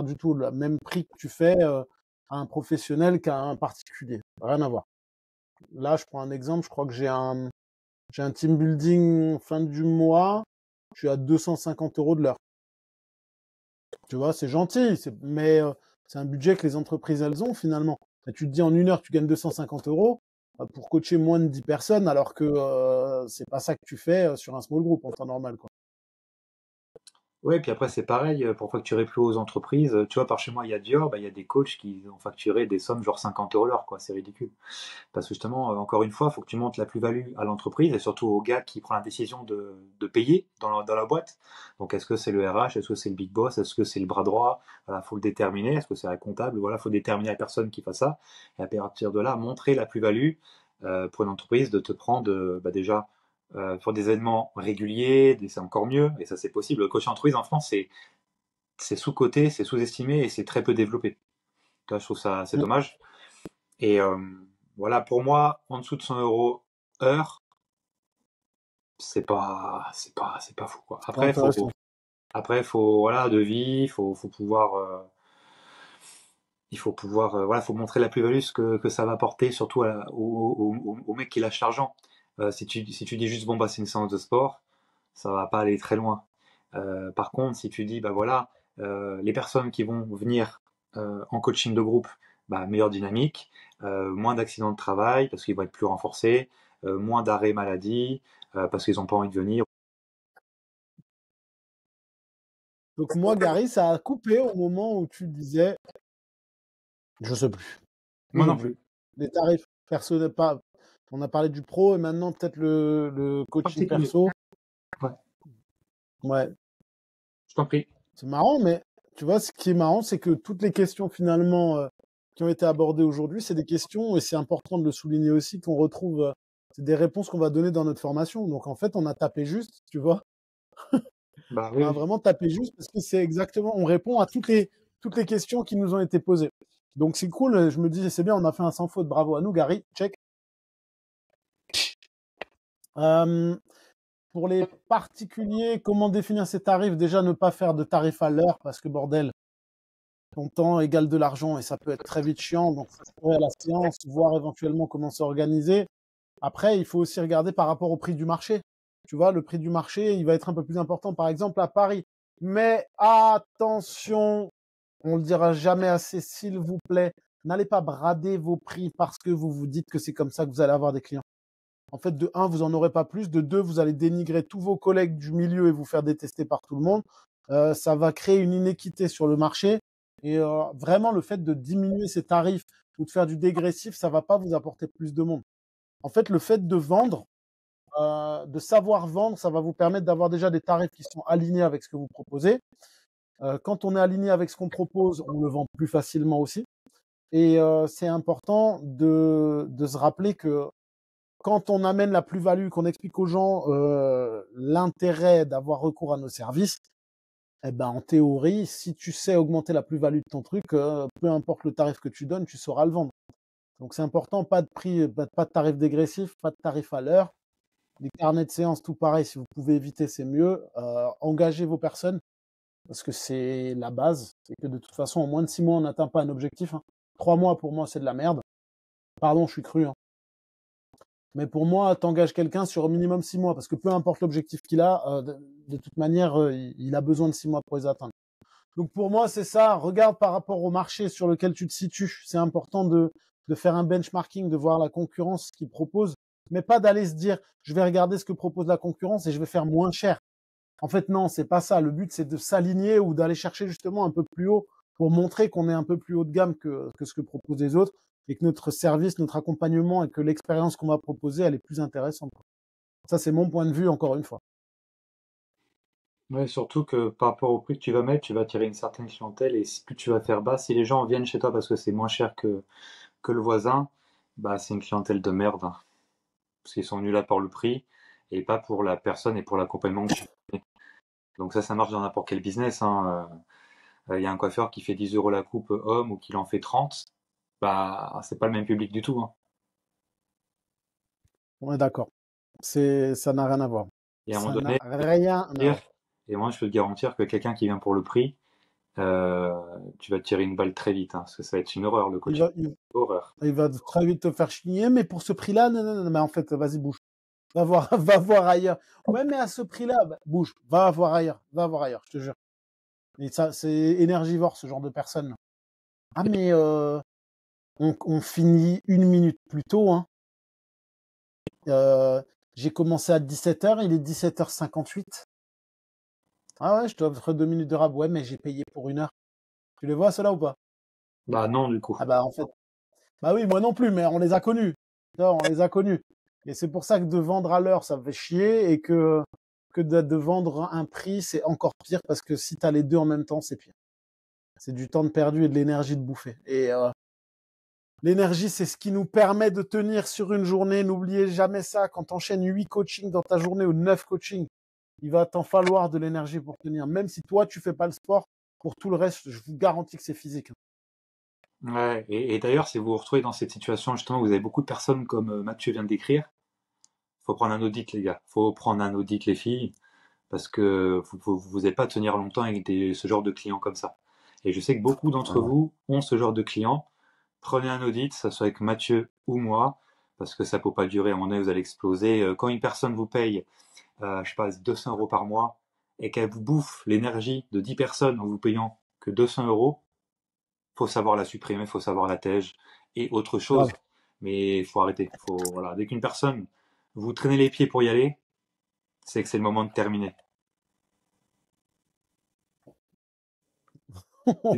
du tout le même prix que tu fais à un professionnel qu'à un particulier. Rien à voir. Là, je prends un exemple. Je crois que j'ai un team building fin du mois. Je suis à 250 € de l'heure. Tu vois, c'est gentil, mais c'est un budget que les entreprises, elles ont finalement. Et tu te dis, en une heure, tu gagnes 250 € pour coacher moins de 10 personnes, alors que c'est pas ça que tu fais sur un small group en temps normal, quoi.
Oui, puis après c'est pareil, pour facturer plus haut aux entreprises. Tu vois, par chez moi, il y a Dior, bah, il y a des coachs qui ont facturé des sommes genre 50 € l'heure, quoi. C'est ridicule. Parce que justement, encore une fois, il faut que tu montes la plus-value à l'entreprise et surtout au gars qui prend la décision de payer dans la boîte. Donc, est-ce que c'est le RH? Est-ce que c'est le big boss? Est-ce que c'est le bras droit? Voilà, faut le déterminer. Est-ce que c'est un comptable? Voilà, faut déterminer la personne qui fait ça. Et à partir de là, montrer la plus-value pour une entreprise de te prendre bah, déjà pour des événements réguliers, c'est encore mieux. Et ça, c'est possible. Le coaching entreprise en France, c'est sous-coté, c'est sous-estimé et c'est très peu développé. Tu vois, je trouve ça assez
Mm.
dommage. Et voilà, pour moi, en dessous de 100 € heure, c'est pas fou, quoi.
C'est pas intéressant.
Après, faut, voilà, de vie, il faut pouvoir, voilà, faut montrer la plus-value, ce que ça va apporter, surtout au mec qui lâche l'argent. Si tu dis juste, bon, bah, c'est une séance de sport, ça va pas aller très loin. Par contre, si tu dis, bah voilà, les personnes qui vont venir en coaching de groupe, bah, meilleure dynamique, moins d'accidents de travail parce qu'ils vont être plus renforcés, moins d'arrêts maladie parce qu'ils n'ont pas envie de venir.
Donc moi, Gary, ça a coupé au moment où tu disais, je sais plus.
Moi non plus.
Les tarifs personnels, pas. On a parlé du pro et maintenant peut-être le coaching
Particulier.
perso.
Ouais,
Ouais,
je t'en prie.
c'est marrant, mais tu vois, ce qui est marrant, c'est que toutes les questions finalement qui ont été abordées aujourd'hui, c'est des questions, et c'est important de le souligner aussi, qu'on retrouve, c'est des réponses qu'on va donner dans notre formation. Donc en fait, on a tapé juste, tu vois,
Bah
on
oui,
a
oui.
vraiment tapé juste parce que c'est exactement, on répond à toutes les questions qui nous ont été posées. Donc c'est cool, je me dis, c'est bien, on a fait un sans faute, bravo à nous, Gary, check. Euh, pour les particuliers, comment définir ces tarifs? Déjà, ne pas faire de tarifs à l'heure parce que bordel, ton temps égale de l'argent et ça peut être très vite chiant. Donc, faut trouver à la séance, voir éventuellement comment s'organiser. Après, il faut aussi regarder par rapport au prix du marché. Tu vois, le prix du marché, il va être un peu plus important, par exemple, à Paris. Mais attention, on le dira jamais assez, s'il vous plaît, n'allez pas brader vos prix parce que vous vous dites que c'est comme ça que vous allez avoir des clients. En fait, de un, vous n'en aurez pas plus. De deux, vous allez dénigrer tous vos collègues du milieu et vous faire détester par tout le monde. Ça va créer une inéquité sur le marché. Et vraiment, le fait de diminuer ces tarifs ou de faire du dégressif, ça ne va pas vous apporter plus de monde. En fait, le fait de vendre, de savoir vendre, ça va vous permettre d'avoir déjà des tarifs qui sont alignés avec ce que vous proposez. Quand on est aligné avec ce qu'on propose, on le vend plus facilement aussi. Et c'est important de se rappeler que quand on amène la plus-value, qu'on explique aux gens l'intérêt d'avoir recours à nos services, eh ben, en théorie, si tu sais augmenter la plus-value de ton truc, peu importe le tarif que tu donnes, tu sauras le vendre. Donc c'est important, pas de prix, pas de tarif dégressif, pas de tarif à l'heure. Les carnets de séance, tout pareil, si vous pouvez éviter, c'est mieux. Engagez vos personnes, parce que c'est la base. C'est que de toute façon, en moins de 6 mois, on n'atteint pas un objectif. 3 mois, pour moi, c'est de la merde. Pardon, je suis cru. Mais pour moi, t'engages quelqu'un sur au minimum 6 mois, parce que peu importe l'objectif qu'il a, de toute manière, il a besoin de 6 mois pour les atteindre. Donc pour moi, c'est ça. Regarde par rapport au marché sur lequel tu te situes. C'est important de faire un benchmarking, de voir la concurrence qu'ils propose, mais pas d'aller se dire, je vais regarder ce que propose la concurrence et je vais faire moins cher. En fait, non, c'est pas ça. Le but, c'est de s'aligner ou d'aller chercher justement un peu plus haut pour montrer qu'on est un peu plus haut de gamme que ce que proposent les autres et que notre service, notre accompagnement et que l'expérience qu'on va proposer, elle est plus intéressante. Ça, c'est mon point de vue, encore une fois.
Ouais, surtout que par rapport au prix que tu vas mettre, tu vas attirer une certaine clientèle et plus tu vas faire bas, si les gens viennent chez toi parce que c'est moins cher que le voisin, bah c'est une clientèle de merde, hein. Parce qu'ils sont venus là pour le prix et pas pour la personne et pour l'accompagnement que tu fais. Donc ça marche dans n'importe quel business, hein. Il y a un coiffeur qui fait 10 € la coupe homme ou qui en fait 30, bah c'est pas le même public du tout, hein.
On est d'accord. Ça n'a rien à voir.
Et à un moment
Ça n'a
donné,
rien à voir.
et moi je peux te garantir que quelqu'un qui vient pour le prix, tu vas te tirer une balle très vite, hein, parce que ça va être une horreur le
Il
coaching.
va, il,
Horreur.
il va très vite te faire chier, mais pour ce prix-là, non, non, non, mais en fait, vas-y, bouge. Va voir, va voir ailleurs. Ouais, mais à ce prix-là, bah, bouge. Va voir ailleurs. Va voir ailleurs, je te jure. Et ça, c'est énergivore, ce genre de personne. Ah, mais on finit 1 minute plus tôt, hein. Euh, j'ai commencé à 17h, il est 17h58. Ah ouais, je t'offre 2 minutes de rab. Ouais, mais j'ai payé pour 1 heure. Tu les vois, ceux-là, ou pas?
Bah non du coup.
Ah bah, en fait, bah oui, moi non plus, mais on les a connus. Non, on les a connus. Et c'est pour ça que de vendre à l'heure, ça fait chier, et que de vendre un prix, c'est encore pire, parce que si tu as les deux en même temps, c'est pire. C'est du temps de perdu et de l'énergie de bouffer. Et l'énergie, c'est ce qui nous permet de tenir sur une journée. N'oubliez jamais ça. Quand tu enchaînes 8 coachings dans ta journée ou 9 coachings, il va t'en falloir de l'énergie pour tenir. Même si toi, tu fais pas le sport, pour tout le reste, je vous garantis que c'est physique.
Ouais, et d'ailleurs, si vous vous retrouvez dans cette situation, justement, vous avez beaucoup de personnes comme Mathieu vient de décrire, faut prendre un audit, les gars. Faut prendre un audit, les filles, parce que vous n'allez pas tenir longtemps avec ce genre de clients comme ça. Et je sais que beaucoup d'entre vous ont ce genre de clients. Prenez un audit, ça soit avec Mathieu ou moi, parce que ça peut pas durer. À un moment donné, vous allez exploser. Quand une personne vous paye, je sais pas, 200 € par mois, et qu'elle vous bouffe l'énergie de 10 personnes en vous payant que 200 €, faut savoir la supprimer, faut savoir la tège et autre chose.
Grave.
Mais il faut arrêter. Voilà. Dès qu'une personne vous traînez les pieds pour y aller, c'est que c'est le moment de terminer.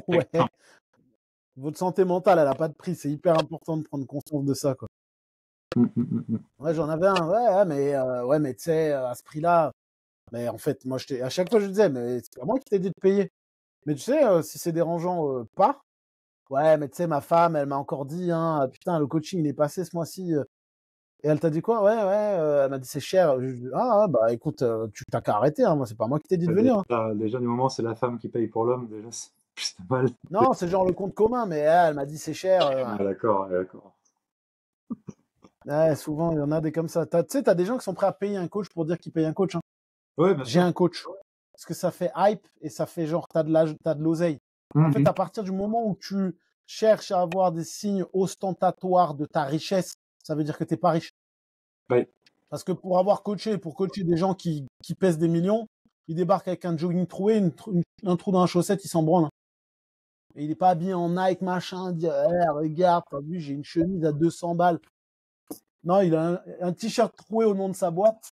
Ouais. Votre santé mentale, elle a pas de prix. C'est hyper important de prendre conscience de ça, quoi. Ouais, j'en avais un. Ouais, mais tu sais, à ce prix-là, mais en fait, moi, à chaque fois, je disais, mais c'est pas moi qui t'ai dit de payer. Mais tu sais, si c'est dérangeant, pas. Ouais, mais tu sais, ma femme, elle m'a encore dit, hein, putain, le coaching, il est passé ce mois-ci. Et elle t'a dit quoi? Ouais, elle m'a dit c'est cher. Ah, bah écoute, tu t'as qu'à arrêter, hein. Moi, c'est pas moi qui t'ai dit de venir, hein.
Déjà, du moment, c'est la femme qui paye pour l'homme, déjà, c'est plus mal.
Non, c'est genre le compte commun, mais elle m'a dit c'est cher.
Ah, d'accord, d'accord.
Ouais, souvent, il y en a des comme ça. Tu sais, t'as des gens qui sont prêts à payer un coach pour dire qu'ils payent un coach, hein.
Ouais, bien
J'ai
sûr.
un coach. Parce que ça fait hype et ça fait genre, t'as de l'oseille. En fait,
Mhm.
à partir du moment où tu cherches à avoir des signes ostentatoires de ta richesse, ça veut dire que t'es pas riche.
Ouais.
Parce que pour coacher des gens qui pèsent des millions, ils débarquent avec un jogging troué, un trou dans la chaussette, ils s'en branlent, hein. Et il est pas habillé en Nike, machin, dire, eh, regarde, t'as vu, j'ai une chemise à 200 balles. Non, il a un t-shirt troué au nom de sa boîte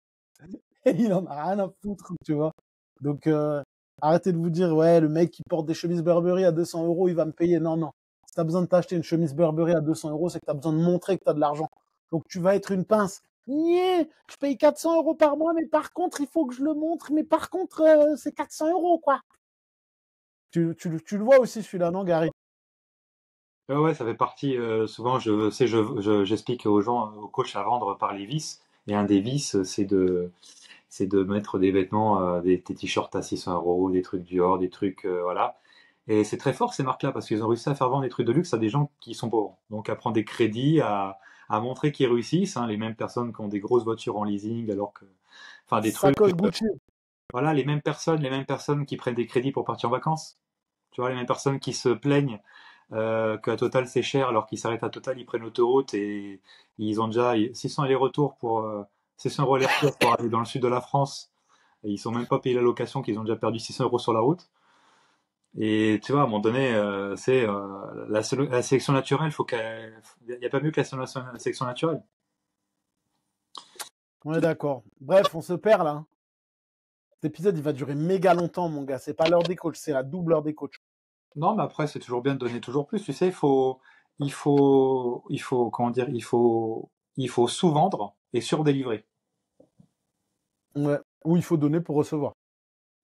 et il en a rien à foutre, tu vois. Donc, arrêtez de vous dire, ouais, le mec qui porte des chemises Burberry à 200 €, il va me payer. Non, non. Si t'as besoin de t'acheter une chemise Burberry à 200 €, c'est que t'as besoin de montrer que t'as de l'argent. Donc, tu vas être une pince. Niais, je paye 400 € par mois, mais par contre, il faut que je le montre. Mais par contre, c'est 400 €, quoi. Tu le vois aussi, celui-là, non, Gary?
Ouais, ouais, ça fait partie. Souvent, j'explique aux gens, aux coachs à vendre par les vices. Et un des vices, c'est de mettre des vêtements, des t-shirts à 600 €, des trucs Dior, des trucs, voilà. Et c'est très fort ces marques-là parce qu'ils ont réussi à faire vendre des trucs de luxe à des gens qui sont pauvres. Donc à prendre des crédits, à montrer qu'ils réussissent, hein, les mêmes personnes qui ont des grosses voitures en leasing, alors que, enfin des trucs,
Sacoche Gucci.
voilà, les mêmes personnes qui prennent des crédits pour partir en vacances. Tu vois, les mêmes personnes qui se plaignent qu'à Total c'est cher, alors qu'ils s'arrêtent à Total, ils prennent l'autoroute et ils ont déjà 600 allers-retours 600 € aller-retour pour aller dans le sud de la France. Et ils sont même pas payés la location, qu'ils ont déjà perdu 600 € sur la route. Et tu vois, à un moment donné, la sélection naturelle, il n'y a pas mieux que la sélection naturelle.
On est d'accord. Bref, on se perd là. Cet épisode, il va durer méga longtemps, mon gars. C'est pas l'heure des coachs, c'est la double heure des coachs.
Non, mais après, c'est toujours bien de donner toujours plus. Tu sais, comment dire, il faut sous-vendre et surdélivrer.
Ouais. Ou il faut donner pour recevoir.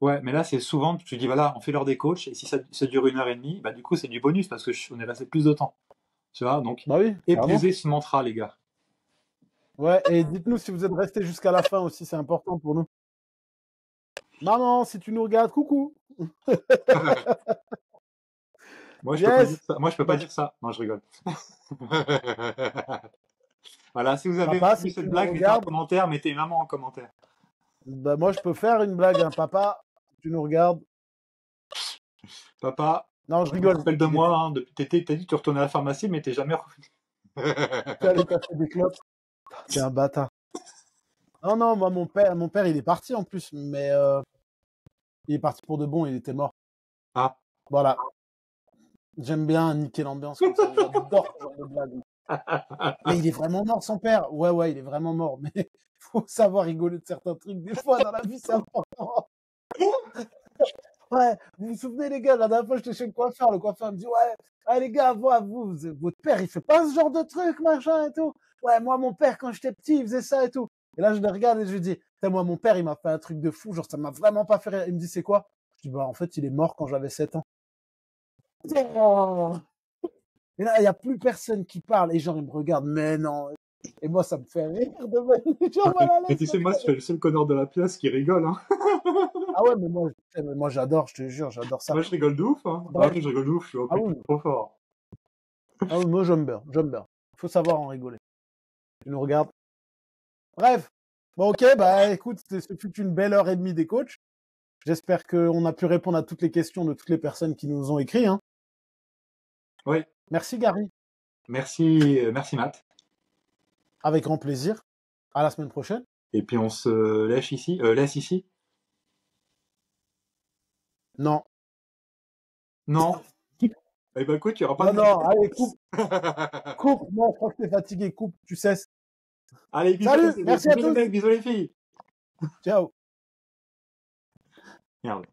Ouais, mais là, c'est souvent, tu dis, voilà, on fait l'heure des coachs, et si ça dure 1 heure et demie, bah, du coup, c'est du bonus parce que on est resté plus de temps. Tu vois, donc,
Bah oui, carrément.
épousez ce mantra, les gars.
Ouais, et dites-nous si vous êtes restés jusqu'à la fin aussi, c'est important pour nous. Maman, si tu nous regardes, coucou.
Moi, je peux pas
Yes.
dire ça. Moi, je peux pas dire ça. Non, je rigole. Voilà, si vous avez
Papa,
vu
si tu
cette
nous
blague, mettez en
regardes,
commentaire, mettez maman en commentaire.
bah moi je peux faire une blague, hein. Papa, si tu nous regardes.
Papa,
Non, je
je me
rigole.
rappelle de moi, hein, t'as dit que tu retournais à la pharmacie, mais t'es jamais revenu.
Tu allais t'acheter des clopes. T'es un bâtard. Non, non, moi mon père il est parti en plus, mais il est parti pour de bon, il était mort.
Ah.
Voilà. J'aime bien niquer l'ambiance comme ça. J'adore ce genre de blague. Mais il est vraiment mort, son père. Ouais, ouais, il est vraiment mort. Mais il faut savoir rigoler de certains trucs. Des fois, dans la vie, c'est important. Ouais, vous vous souvenez, les gars, la dernière fois, j'étais chez le coiffeur. Le coiffeur me dit, ouais, ah, les gars, votre père, il fait pas ce genre de truc, machin et tout. Ouais, moi, mon père, quand j'étais petit, il faisait ça et tout. Et là, je le regarde et je lui dis, moi, mon père, il m'a fait un truc de fou. Genre, ça m'a vraiment pas fait rire. Il me dit, c'est quoi? Je dis, bah, en fait, il est mort quand j'avais 7 ans. Et là, il n'y a plus personne qui parle. Et genre, ils me regardent, mais non. Et moi, ça me fait rire de me dire, voilà,
Et tu sais, moi, je suis le seul connard de la pièce qui rigole. Hein.
Ah ouais, mais moi j'adore, je te jure, j'adore ça.
Moi, je rigole de ouf. Hein.
Bref.
Ah, je rigole de ouf, je suis
Ah oui,
trop fort.
ah oui, moi j'aime bien, j'aime bien. Il faut savoir en rigoler. Tu nous regardes. Bref. Bon, ok, bah écoute, ce fut une belle heure et demie des coachs. J'espère qu'on a pu répondre à toutes les questions de toutes les personnes qui nous ont écrit. Hein.
Oui.
Merci Gary.
Merci, merci Matt.
Avec grand plaisir. À la semaine prochaine.
Et puis on se laisse ici.
Non.
Non. Eh ben écoute, il n'y aura pas
Non, non, allez, coupe. Coupe. Non, je crois que t'es fatigué. Coupe, tu cesses.
Allez, bisous.
Salut, merci à tous.
Bisous les filles.
Ciao.
Merde.